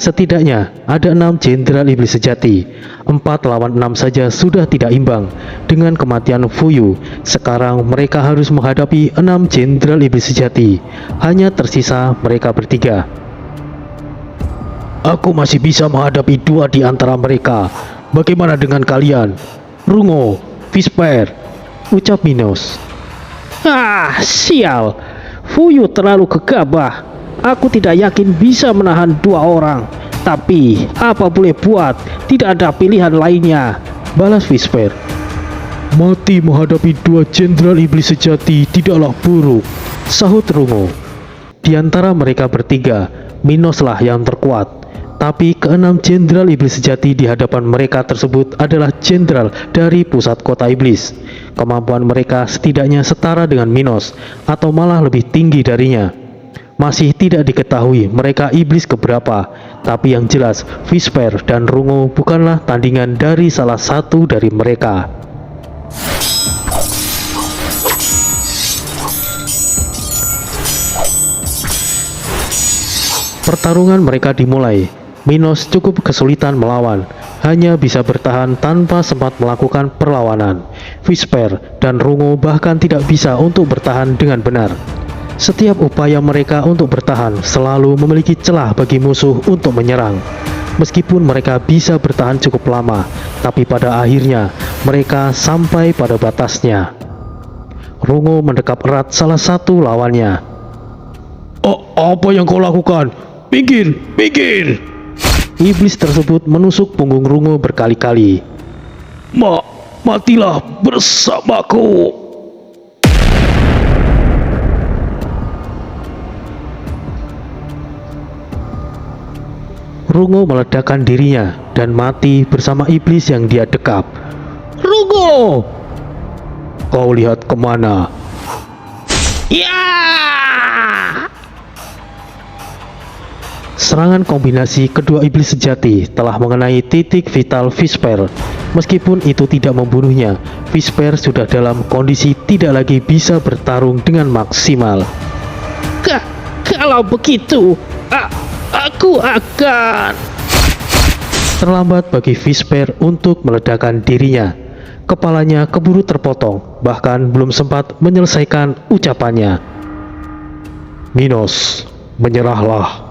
Setidaknya ada 6 jenderal iblis sejati. 4 lawan 6 saja sudah tidak imbang. Dengan kematian Fuyu, sekarang mereka harus menghadapi 6 jenderal iblis sejati. Hanya tersisa mereka bertiga. Aku masih bisa menghadapi 2 di antara mereka. Bagaimana dengan kalian? Rungo, Whisper, ucap Minos. Sial. Fuyu terlalu gegabah. Aku tidak yakin bisa menahan 2 orang. Tapi apa boleh buat, tidak ada pilihan lainnya, balas Whisper. Mati menghadapi 2 jenderal iblis sejati tidaklah buruk, sahut Rungo. Di antara mereka bertiga, Minoslah yang terkuat. Tapi ke-6 jenderal iblis sejati di hadapan mereka tersebut adalah jenderal dari pusat kota iblis. Kemampuan mereka setidaknya setara dengan Minos, atau malah lebih tinggi darinya. Masih tidak diketahui mereka iblis keberapa, tapi yang jelas Whisper dan Rungo bukanlah tandingan dari salah satu dari mereka. Pertarungan mereka dimulai. Minos cukup kesulitan melawan, hanya bisa bertahan tanpa sempat melakukan perlawanan. Whisper dan Rungo bahkan tidak bisa untuk bertahan dengan benar. Setiap upaya mereka untuk bertahan selalu memiliki celah bagi musuh untuk menyerang. Meskipun mereka bisa bertahan cukup lama, tapi pada akhirnya mereka sampai pada batasnya. Rungo mendekap erat salah satu lawannya. Oh, apa yang kau lakukan? Pinggir! Iblis tersebut menusuk punggung Rungo berkali-kali. Matilah bersamaku! Rungo meledakkan dirinya dan mati bersama iblis yang dia dekap. Rungo! Kau lihat kemana? Ya! Serangan kombinasi kedua iblis sejati telah mengenai titik vital Whisper. Meskipun itu tidak membunuhnya, Whisper sudah dalam kondisi tidak lagi bisa bertarung dengan maksimal. Kalau begitu, aku akan... Terlambat bagi Whisper untuk meledakkan dirinya. Kepalanya keburu terpotong, bahkan belum sempat menyelesaikan ucapannya. Minos, menyerahlah.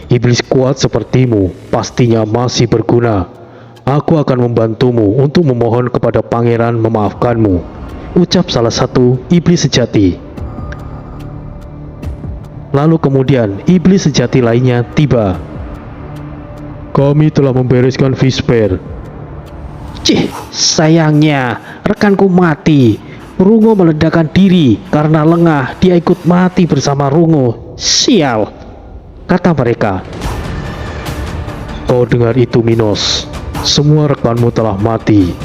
Iblis kuat sepertimu pastinya masih berguna. Aku akan membantumu untuk memohon kepada pangeran memaafkanmu, ucap salah satu iblis sejati. Lalu kemudian iblis sejati lainnya tiba. Kami telah membereskan Whisper. Cih, sayangnya rekanku mati. Rungo meledakkan diri karena lengah. Dia ikut mati bersama Rungo. Sial, kata mereka. Kau dengar itu, Minos? Semua rekanmu telah mati.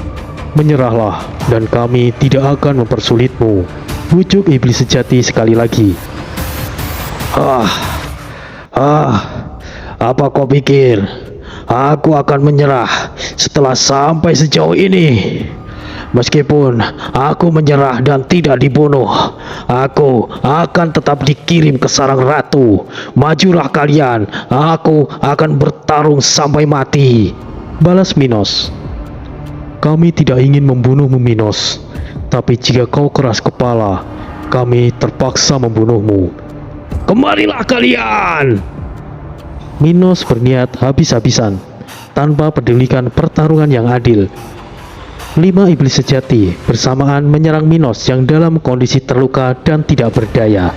Menyerahlah, dan kami tidak akan mempersulitmu. Bujuk iblis sejati sekali lagi. Apa kau pikir aku akan menyerah setelah sampai sejauh ini? Meskipun aku menyerah dan tidak dibunuh, aku akan tetap dikirim ke sarang ratu. Majulah kalian, aku akan bertarung sampai mati, balas Minos. Kami tidak ingin membunuhmu, Minos, tapi jika kau keras kepala, kami terpaksa membunuhmu. Kemarilah kalian! Minos berniat habis-habisan, tanpa pedulikan pertarungan yang adil. 5 iblis sejati bersamaan menyerang Minos yang dalam kondisi terluka dan tidak berdaya.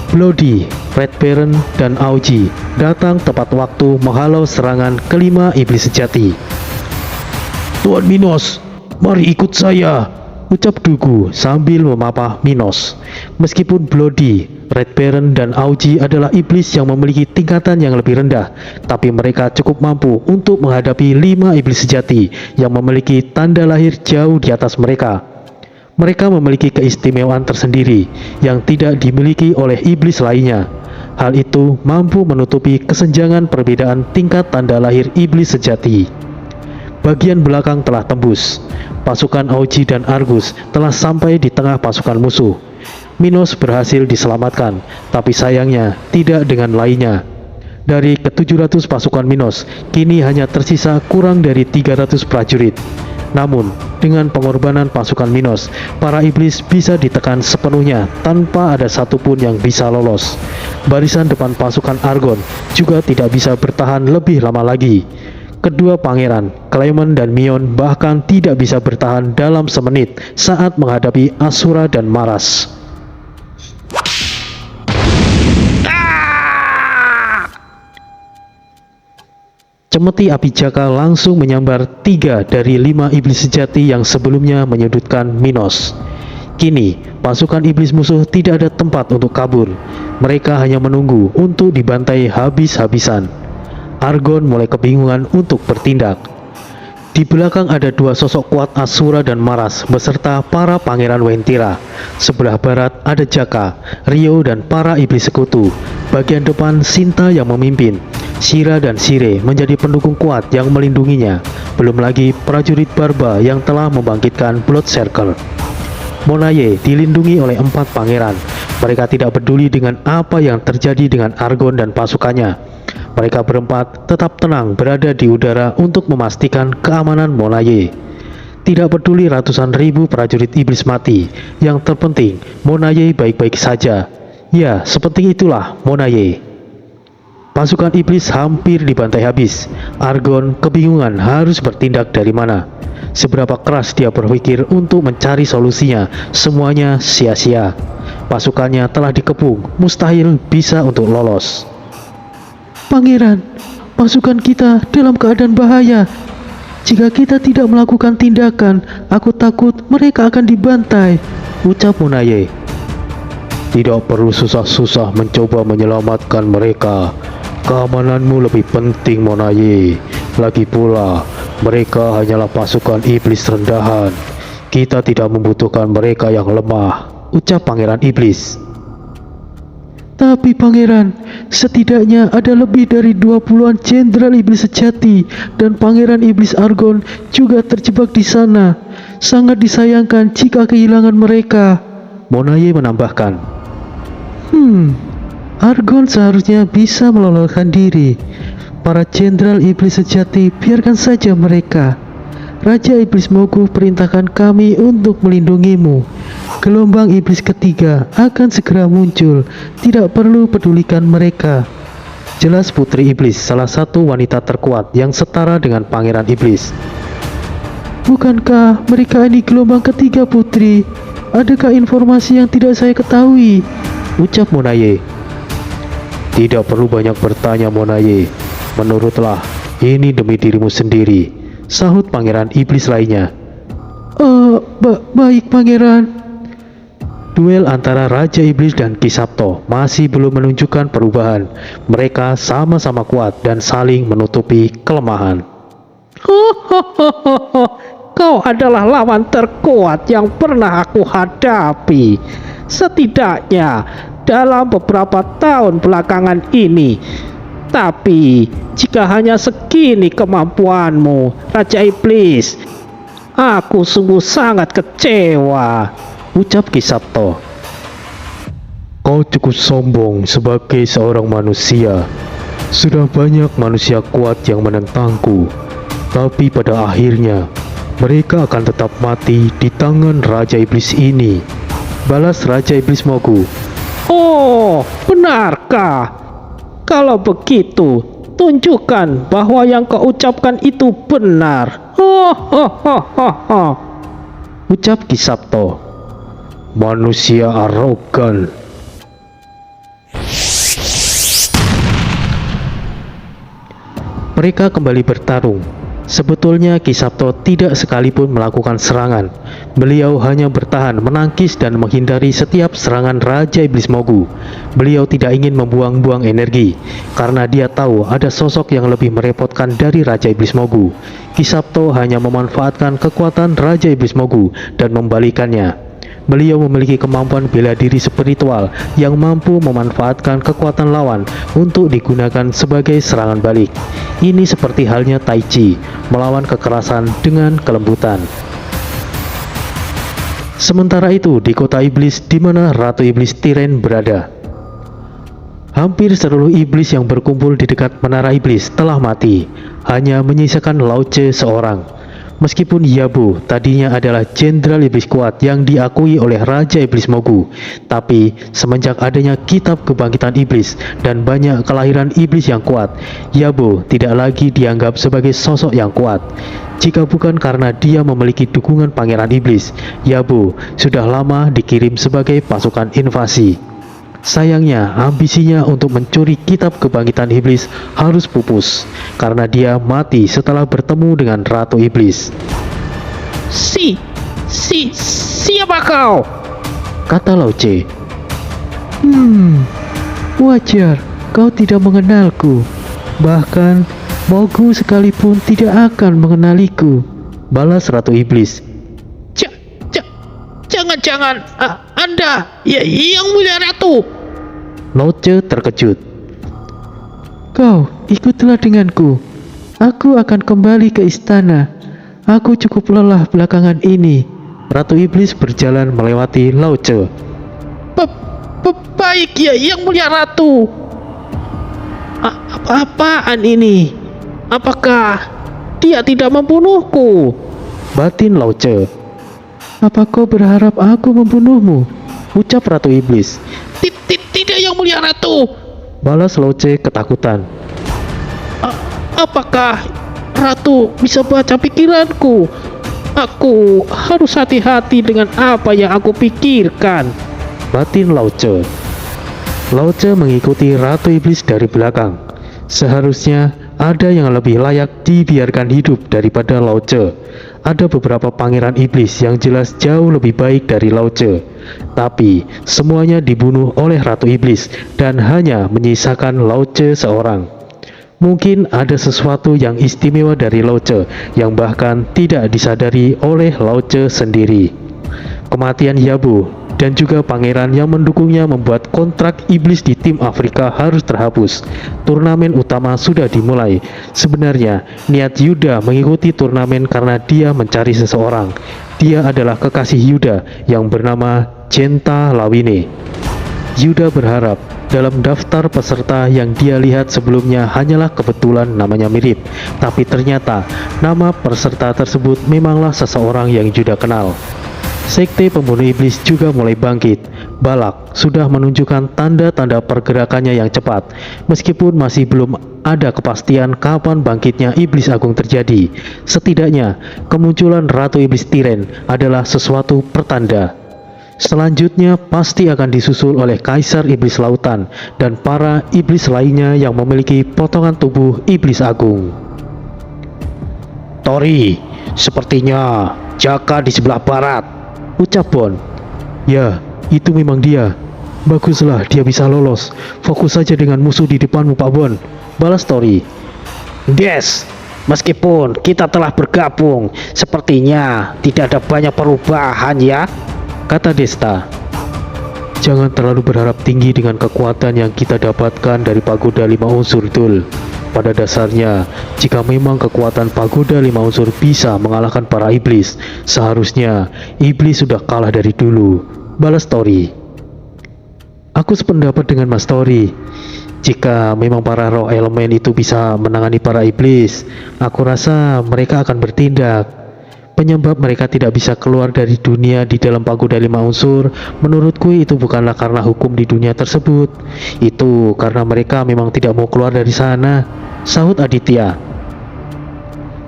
Bloody, Red Baron, dan Augie datang tepat waktu menghalau serangan kelima iblis sejati. Tuan Minos, mari ikut saya, ucap Dugu sambil memapah Minos. Meskipun Bloody, Red Baron, dan Augie adalah iblis yang memiliki tingkatan yang lebih rendah, tapi mereka cukup mampu untuk menghadapi 5 iblis sejati yang memiliki tanda lahir jauh di atas mereka. Mereka memiliki keistimewaan tersendiri yang tidak dimiliki oleh iblis lainnya. Hal itu mampu menutupi kesenjangan perbedaan tingkat tanda lahir iblis sejati. Bagian belakang telah tembus. Pasukan Augie dan Argus telah sampai di tengah pasukan musuh. Minos berhasil diselamatkan, tapi sayangnya tidak dengan lainnya. Dari ke-700 pasukan Minos, kini hanya tersisa kurang dari 300 prajurit. Namun, dengan pengorbanan pasukan Minos, para iblis bisa ditekan sepenuhnya tanpa ada satupun yang bisa lolos. Barisan depan pasukan Argon juga tidak bisa bertahan lebih lama lagi. Kedua pangeran, Clement dan Mion, bahkan tidak bisa bertahan dalam semenit saat menghadapi Asura dan Maras. Cemeti api Jaka langsung menyambar 3 dari 5 iblis sejati yang sebelumnya menyudutkan Minos. Kini, pasukan iblis musuh tidak ada tempat untuk kabur. Mereka hanya menunggu untuk dibantai habis-habisan. Argon mulai kebingungan untuk bertindak. Di belakang ada 2 sosok kuat Asura dan Maras beserta para pangeran Wentira. Sebelah barat ada Jaka, Rio, dan para iblis sekutu. Bagian depan Sinta yang memimpin. Shira dan Sire menjadi pendukung kuat yang melindunginya. Belum lagi prajurit Barba yang telah membangkitkan Blood Circle. Monaye dilindungi oleh 4 pangeran. Mereka tidak peduli dengan apa yang terjadi dengan Argon dan pasukannya. Mereka berempat tetap tenang berada di udara untuk memastikan keamanan Monaye. Tidak peduli ratusan ribu prajurit iblis mati, yang terpenting Monaye baik-baik saja. Ya, sepenting itulah Monaye. Pasukan iblis hampir dibantai habis. Argon kebingungan harus bertindak dari mana. Seberapa keras dia berpikir untuk mencari solusinya, semuanya sia-sia. Pasukannya telah dikepung, mustahil bisa untuk lolos. Pangeran, pasukan kita dalam keadaan bahaya. Jika kita tidak melakukan tindakan, aku takut mereka akan dibantai, ucap Monaye. Tidak perlu susah-susah mencoba menyelamatkan mereka. Keamananmu lebih penting, Monaye. Lagi pula, mereka hanyalah pasukan iblis rendahan. Kita tidak membutuhkan mereka yang lemah, ucap Pangeran Iblis. Tapi Pangeran, setidaknya ada lebih dari 20-an jenderal iblis sejati dan Pangeran Iblis Argon juga terjebak di sana. Sangat disayangkan jika kehilangan mereka, Monaye menambahkan. Argon seharusnya bisa meloloskan diri. Para jenderal iblis sejati biarkan saja mereka. Raja Iblis Mogu perintahkan kami untuk melindungimu. Gelombang iblis ketiga akan segera muncul. Tidak perlu pedulikan mereka. Jelas Putri Iblis, salah satu wanita terkuat yang setara dengan Pangeran Iblis. Bukankah mereka ini gelombang ketiga, Putri? Adakah informasi yang tidak saya ketahui? Ucap Monaye. Tidak perlu banyak bertanya, Monaye. Menurutlah, ini demi dirimu sendiri, sahut pangeran iblis lainnya. Baik pangeran. Duel antara Raja Iblis dan Ki Sabto masih belum menunjukkan perubahan. Mereka sama-sama kuat dan saling menutupi kelemahan. Kau adalah lawan terkuat yang pernah aku hadapi. Setidaknya dalam beberapa tahun belakangan ini. Tapi jika hanya segini kemampuanmu, Raja Iblis, aku sungguh sangat kecewa, ucap Ki Sabto. Kau cukup sombong sebagai seorang manusia. Sudah banyak manusia kuat yang menentangku, tapi pada akhirnya mereka akan tetap mati di tangan Raja Iblis ini, balas Raja Iblis Mogu. Oh, benarkah? Kalau begitu, tunjukkan bahwa yang kau ucapkan itu benar. Ucap Ki Sabto. Manusia arogan. Mereka kembali bertarung. Sebetulnya Ki Sabto tidak sekalipun melakukan serangan. Beliau hanya bertahan, menangkis dan menghindari setiap serangan Raja Iblis Mogu. Beliau tidak ingin membuang-buang energi, karena dia tahu ada sosok yang lebih merepotkan dari Raja Iblis Mogu. Ki Sabto hanya memanfaatkan kekuatan Raja Iblis Mogu dan membalikannya. Beliau memiliki kemampuan bela diri spiritual yang mampu memanfaatkan kekuatan lawan untuk digunakan sebagai serangan balik. Ini seperti halnya Tai Chi, melawan kekerasan dengan kelembutan. Sementara itu, di kota iblis di mana Ratu Iblis Tiren berada, hampir seluruh iblis yang berkumpul di dekat menara iblis telah mati, hanya menyisakan Lao Tse seorang. Meskipun Yabu tadinya adalah jenderal iblis kuat yang diakui oleh Raja Iblis Mogu, tapi semenjak adanya kitab kebangkitan iblis dan banyak kelahiran iblis yang kuat, Yabu tidak lagi dianggap sebagai sosok yang kuat. Jika bukan karena dia memiliki dukungan pangeran iblis, Yabu sudah lama dikirim sebagai pasukan invasi. Sayangnya, ambisinya untuk mencuri kitab kebangkitan iblis harus pupus, karena dia mati setelah bertemu dengan Ratu Iblis. Siapa kau? Kata Lao Tse. Wajar, kau tidak mengenalku. Bahkan, Mogu sekalipun tidak akan mengenaliku, balas Ratu Iblis. Jangan-jangan Anda yang mulia Ratu. Lao Tse terkejut. Kau ikutlah denganku. Aku akan kembali ke istana. Aku cukup lelah belakangan ini. Ratu Iblis berjalan melewati Lao Tse. Baik ya, yang mulia Ratu. Apaan ini? Apakah dia tidak membunuhku? Batin Lao Tse. Apa kau berharap aku membunuhmu? Ucap Ratu Iblis. Tidak, yang mulia Ratu. Balas Lao Tse ketakutan. Apakah Ratu bisa baca pikiranku? Aku harus hati-hati dengan apa yang aku pikirkan. Batin Lao Tse. Lao Tse mengikuti Ratu Iblis dari belakang. Seharusnya ada yang lebih layak dibiarkan hidup daripada Lao Tse. Ada beberapa pangeran iblis yang jelas jauh lebih baik dari Lao Tse, tapi semuanya dibunuh oleh Ratu Iblis dan hanya menyisakan Lao Tse seorang. Mungkin ada sesuatu yang istimewa dari Lao Tse yang bahkan tidak disadari oleh Lao Tse sendiri. Kematian Yabu dan juga pangeran yang mendukungnya membuat kontrak iblis di tim Afrika harus terhapus. Turnamen utama sudah dimulai. Sebenarnya niat Yuda mengikuti turnamen karena dia mencari seseorang. Dia adalah kekasih Yuda yang bernama Jenta Lawine. Yuda berharap dalam daftar peserta yang dia lihat sebelumnya hanyalah kebetulan namanya mirip, tapi ternyata nama peserta tersebut memanglah seseorang yang Yuda kenal. Sekte pembunuh iblis juga mulai bangkit. Balak sudah menunjukkan tanda-tanda pergerakannya yang cepat. Meskipun masih belum ada kepastian kapan bangkitnya iblis agung terjadi, setidaknya kemunculan Ratu Iblis Tiren adalah sesuatu pertanda. Selanjutnya pasti akan disusul oleh Kaisar Iblis Lautan dan para iblis lainnya yang memiliki potongan tubuh Iblis Agung. Tori, sepertinya Jaka di sebelah barat, ucap Bon. Ya, itu memang dia. Baguslah dia bisa lolos. Fokus saja dengan musuh di depanmu, Pak Bon. Balas Tori. Des, meskipun kita telah bergabung, sepertinya tidak ada banyak perubahan ya, Kata Desta. Jangan terlalu berharap tinggi dengan kekuatan yang kita dapatkan dari Pagoda 5 unsur, Dul. Pada dasarnya, jika memang kekuatan Pagoda 5 unsur bisa mengalahkan para iblis, seharusnya iblis sudah kalah dari dulu. Balas Tori. Aku sependapat dengan Mas Tori. Jika memang para roh elemen itu bisa menangani para iblis, aku rasa mereka akan bertindak. Penyebab mereka tidak bisa keluar dari dunia di dalam Pagoda 5 unsur, menurutku itu bukanlah karena hukum di dunia tersebut. Itu karena mereka memang tidak mau keluar dari sana, sahut Aditya.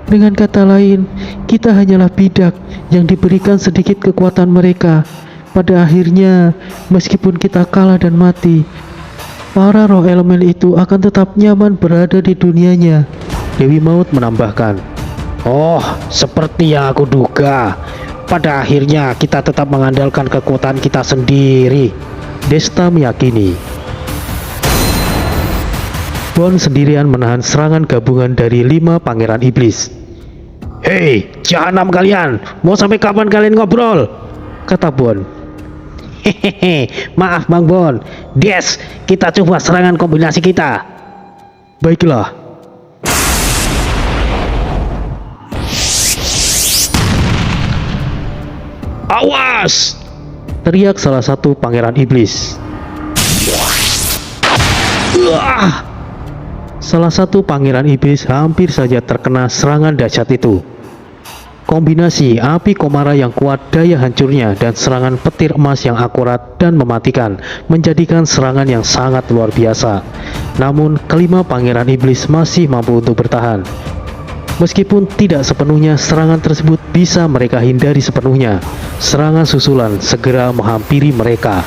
Dengan kata lain, kita hanyalah bidak yang diberikan sedikit kekuatan mereka. Pada akhirnya, meskipun kita kalah dan mati, para roh elemen itu akan tetap nyaman berada di dunianya. Dewi Maut menambahkan. Oh, seperti yang aku duga. Pada akhirnya kita tetap mengandalkan kekuatan kita sendiri. Desta meyakini. Bon sendirian menahan serangan gabungan dari 5 pangeran iblis. Hei, jahanam kalian, mau sampai kapan kalian ngobrol? Kata Bon. Hehehe, maaf Bang Bon. Des, kita coba serangan kombinasi kita. Baiklah. Awas! Teriak salah satu pangeran iblis. Salah satu pangeran iblis hampir saja terkena serangan dahsyat itu. Kombinasi api komara yang kuat daya hancurnya dan serangan petir emas yang akurat dan mematikan menjadikan serangan yang sangat luar biasa. Namun kelima pangeran iblis masih mampu untuk bertahan. Meskipun tidak sepenuhnya serangan tersebut bisa mereka hindari sepenuhnya, serangan susulan segera menghampiri mereka.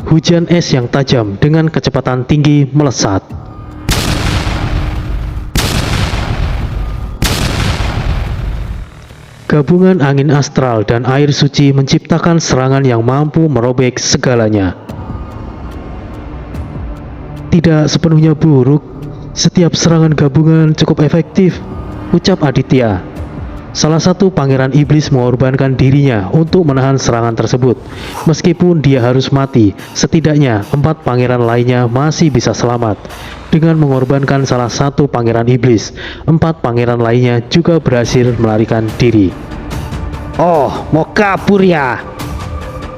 Hujan es yang tajam dengan kecepatan tinggi melesat. Gabungan angin astral dan air suci menciptakan serangan yang mampu merobek segalanya. Tidak sepenuhnya buruk, setiap serangan gabungan cukup efektif, ucap Aditya. Salah satu pangeran iblis mengorbankan dirinya untuk menahan serangan tersebut. Meskipun dia harus mati, setidaknya 4 pangeran lainnya masih bisa selamat. Dengan mengorbankan salah satu pangeran iblis, 4 pangeran lainnya juga berhasil melarikan diri. Oh, mau kabur ya?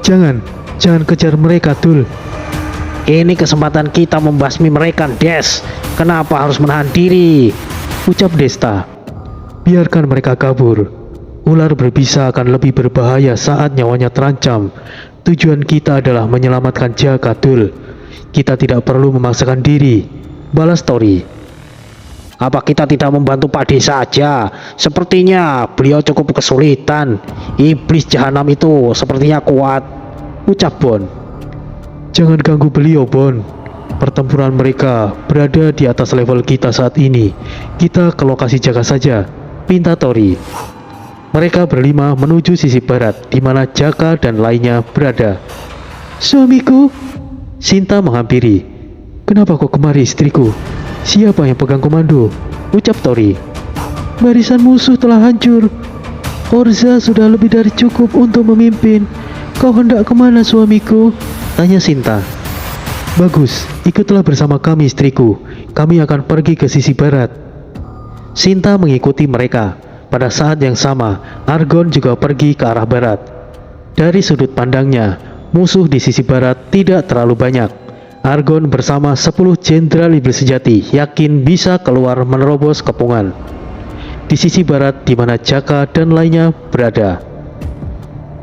Jangan kejar mereka, Dul. Ini kesempatan kita membasmi mereka, Des. Kenapa harus menahan diri? Ucap Desta. Biarkan mereka kabur. Ular berbisa akan lebih berbahaya saat nyawanya terancam. Tujuan kita adalah menyelamatkan Jaka, Dul. Kita tidak perlu memaksakan diri. Balas Tori. Apa kita tidak membantu Pak D saja? Sepertinya beliau cukup kesulitan. Iblis jahanam itu sepertinya kuat, ucap Bon. Jangan ganggu beliau, Bon. Pertempuran mereka berada di atas level kita saat ini. Kita ke lokasi Jaka saja, pinta Tori. Mereka berlima menuju sisi barat, di mana Jaka dan lainnya berada. Suamiku, Sinta menghampiri. kenapa kau kemari, istriku? Siapa yang pegang komando? Ucap Tori. Barisan musuh telah hancur. Orza sudah lebih dari cukup untuk memimpin. Kau hendak kemana, suamiku? Tanya Sinta. Bagus, ikutlah bersama kami, istriku. Kami akan pergi ke sisi barat. Sinta mengikuti mereka. Pada saat yang sama, Argon juga pergi ke arah barat. Dari sudut pandangnya, musuh di sisi barat tidak terlalu banyak. Argon bersama 10 jenderal iblis sejati yakin bisa keluar menerobos kepungan di sisi barat di mana Jaka dan lainnya berada.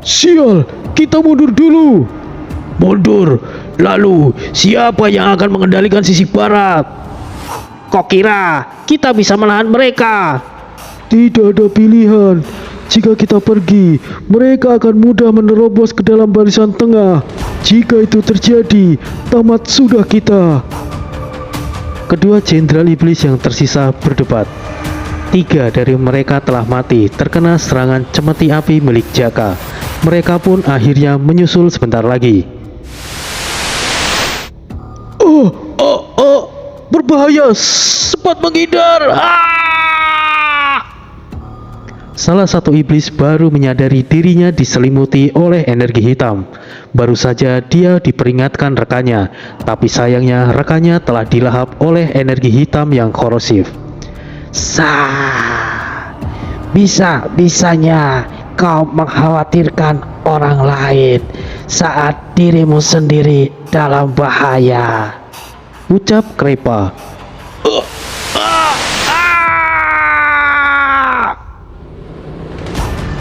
Sial, kita mundur dulu. mundur. Lalu siapa yang akan mengendalikan sisi barat? Kok kira kita bisa menahan mereka? Tidak ada pilihan. Jika kita pergi, mereka akan mudah menerobos ke dalam barisan tengah. Jika itu terjadi, tamat sudah kita. Kedua jenderal iblis yang tersisa berdebat. 3 dari mereka telah mati terkena serangan cemeti api milik Jaka. Mereka pun akhirnya menyusul sebentar lagi. Berbahaya, cepat menghindar. Salah satu iblis baru menyadari dirinya diselimuti oleh energi hitam. Baru saja dia diperingatkan rekannya, tapi sayangnya rekannya telah dilahap oleh energi hitam yang korosif. Bisa-bisanya kau mengkhawatirkan orang lain saat dirimu sendiri dalam bahaya, Ucap Krepa.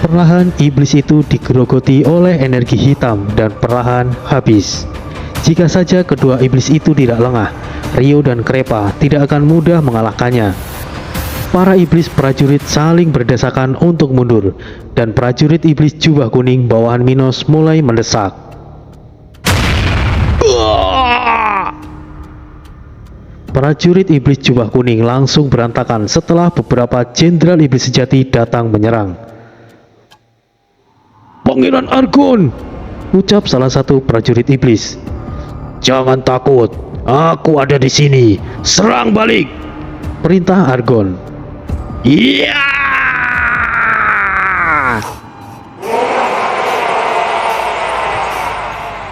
Perlahan iblis itu digerogoti oleh energi hitam dan perlahan habis. Jika saja kedua iblis itu tidak lengah, Rio dan Krepa tidak akan mudah mengalahkannya. Para iblis prajurit saling berdesakan untuk mundur, dan prajurit iblis jubah kuning bawahan Minos mulai mendesak. Prajurit iblis jubah kuning langsung berantakan setelah beberapa jenderal iblis sejati datang menyerang. Pangeran Argon, Ucap salah satu prajurit iblis. jangan takut. Aku ada di sini. Serang balik. Perintah Argon. Iya.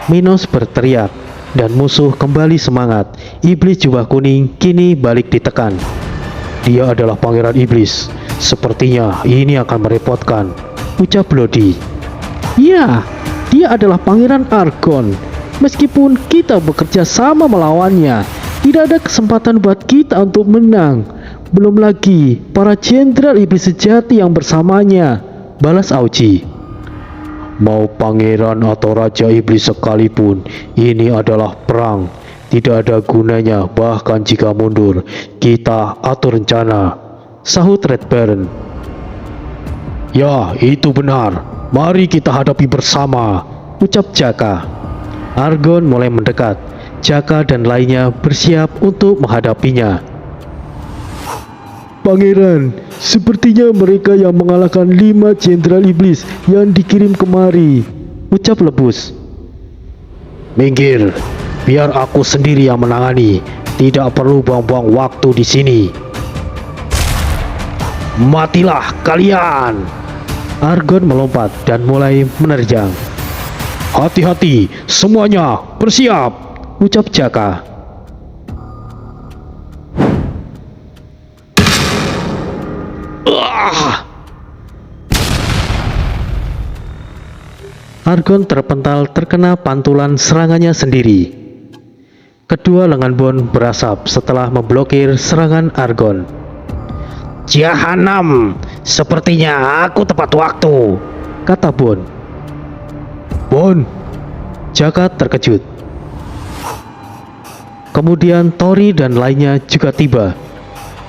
Minos berteriak, dan musuh kembali semangat. Iblis jubah kuning kini balik ditekan. Dia adalah pangeran iblis. Sepertinya ini akan merepotkan. Ucap Bloody. Ya, dia adalah pangeran Argon. Meskipun kita bekerja sama melawannya, tidak ada kesempatan buat kita untuk menang. Belum lagi para jenderal iblis sejati yang bersamanya, balas Auji. Mau pangeran atau raja iblis sekalipun, ini adalah perang. Tidak ada gunanya bahkan jika mundur. Kita atur rencana, Sahut Red Baron. Ya, itu benar. Mari kita hadapi bersama, Ucap Jaka. Argon mulai mendekat. Jaka dan lainnya bersiap untuk menghadapinya. Pangeran, sepertinya mereka yang mengalahkan 5 jenderal iblis yang dikirim kemari. Ucap Lebus. Minggir, biar aku sendiri yang menangani. Tidak perlu buang-buang waktu di sini. Matilah kalian! Argon melompat dan mulai menerjang. Hati-hati, semuanya bersiap! Ucap Jaka. Argon terpental terkena pantulan serangannya sendiri. Kedua lengan Bon berasap setelah memblokir serangan Argon. Jahanam, sepertinya aku tepat waktu, Kata Bon. Bon, Jaka terkejut. Kemudian Tori dan lainnya juga tiba.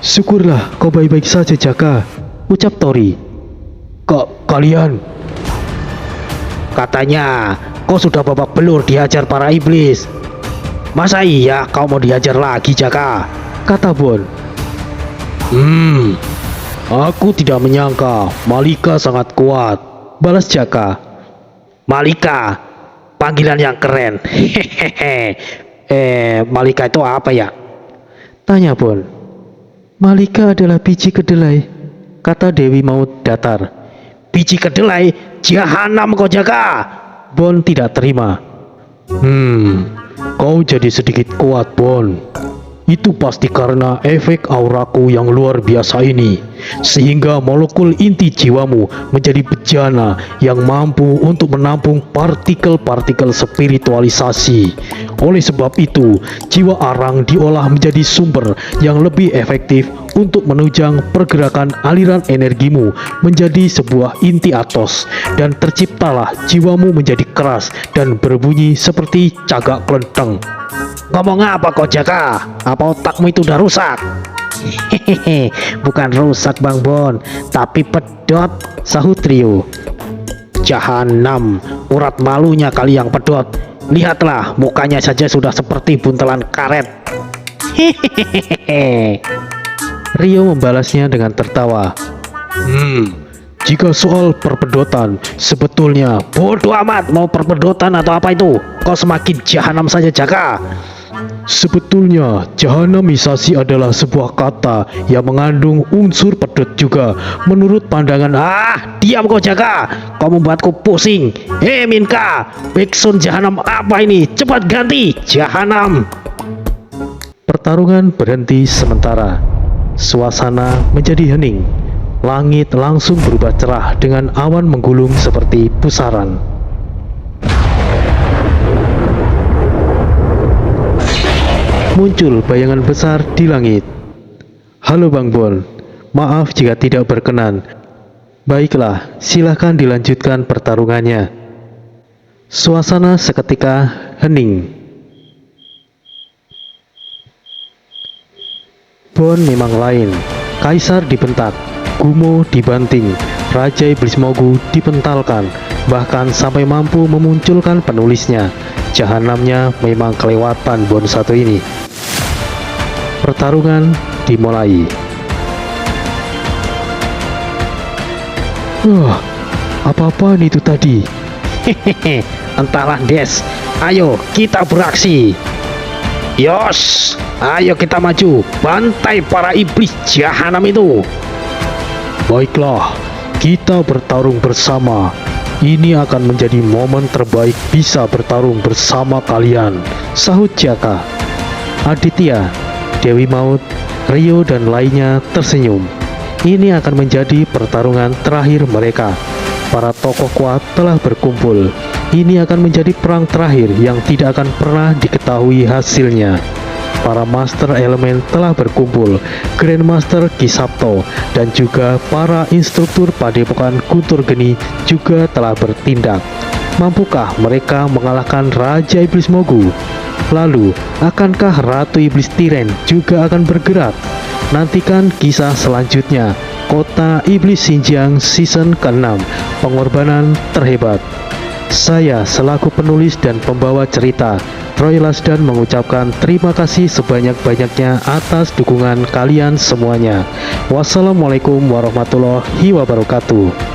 Syukurlah kau baik-baik saja, Jaka. Ucap Tori. kalian... katanya kau sudah babak belur dihajar para iblis. Masa iya kau mau dihajar lagi, Jaka? Kata Bon. Aku tidak menyangka Malika sangat kuat. Balas Jaka. Malika, panggilan yang keren. Hehehe. Malika itu apa ya? Tanya Bon. Malika adalah biji kedelai, kata Dewi Maut datar. Biji kedelai, jahanam kau, Jaka. Bon tidak terima. Kau jadi sedikit kuat, Bon. Itu pasti karena efek auraku yang luar biasa ini, sehingga molekul inti jiwamu menjadi bejana yang mampu untuk menampung partikel-partikel spiritualisasi. Oleh sebab itu, jiwa arang diolah menjadi sumber yang lebih efektif untuk menunjang pergerakan aliran energimu menjadi sebuah inti atos, dan terciptalah jiwamu menjadi keras dan berbunyi seperti cagak kelenteng. Ngomong apa kau, Jaka? Apa otakmu itu udah rusak? Hehehe, bukan rusak Bang Bon, tapi pedot, sahut Rio. Jahanam, urat malunya kali yang pedot. Lihatlah, mukanya saja sudah seperti buntelan karet. Hehehe. Rio membalasnya dengan tertawa. Jika soal perpedotan, sebetulnya Bodoh amat, mau perpedotan atau apa itu? Kau semakin jahanam saja Jaka. Sebetulnya, jahanamisasi adalah sebuah kata yang mengandung unsur pedot juga. Menurut pandangan Diam kau Jaka, kau membuatku pusing. Minka, backsound jahanam apa ini? Cepat ganti, jahanam. pertarungan berhenti sementara. Suasana menjadi hening. Langit langsung berubah cerah dengan awan menggulung seperti pusaran. Muncul bayangan besar di langit. Halo Bang Bon, maaf jika tidak berkenan. Baiklah, silahkan dilanjutkan pertarungannya. Suasana seketika hening. Bon memang lain. Kaisar dibentak, Gumo dibanting, Raja Iblis Mogu dipentalkan, bahkan sampai mampu memunculkan penulisnya. Jahanamnya memang kelewatan Bon satu ini. Pertarungan dimulai. Apa-apaan itu tadi? Hehehe, entahlah Des. Ayo kita beraksi. Yos, ayo kita maju, bantai para iblis jahanam itu. Baiklah, kita bertarung bersama. Ini akan menjadi momen terbaik bisa bertarung bersama kalian, sahut Jaka. Aditya, Dewi Maut, Rio dan lainnya tersenyum. Ini akan menjadi pertarungan terakhir mereka. Para tokoh kuat telah berkumpul. Ini akan menjadi perang terakhir yang tidak akan pernah diketahui hasilnya. Para master elemen telah berkumpul, Grandmaster Kisapto dan juga para instruktur padepokan Guntur Geni juga telah bertindak. Mampukah mereka mengalahkan Raja Iblis Mogu? Lalu, akankah Ratu Iblis Tiren juga akan bergerak? Nantikan kisah selanjutnya, Kota Iblis Xinjiang Season ke-6, Pengorbanan Terhebat. Saya selaku penulis dan pembawa cerita, Troy Lasdan mengucapkan terima kasih sebanyak-banyaknya atas dukungan kalian semuanya. Wassalamualaikum warahmatullahi wabarakatuh.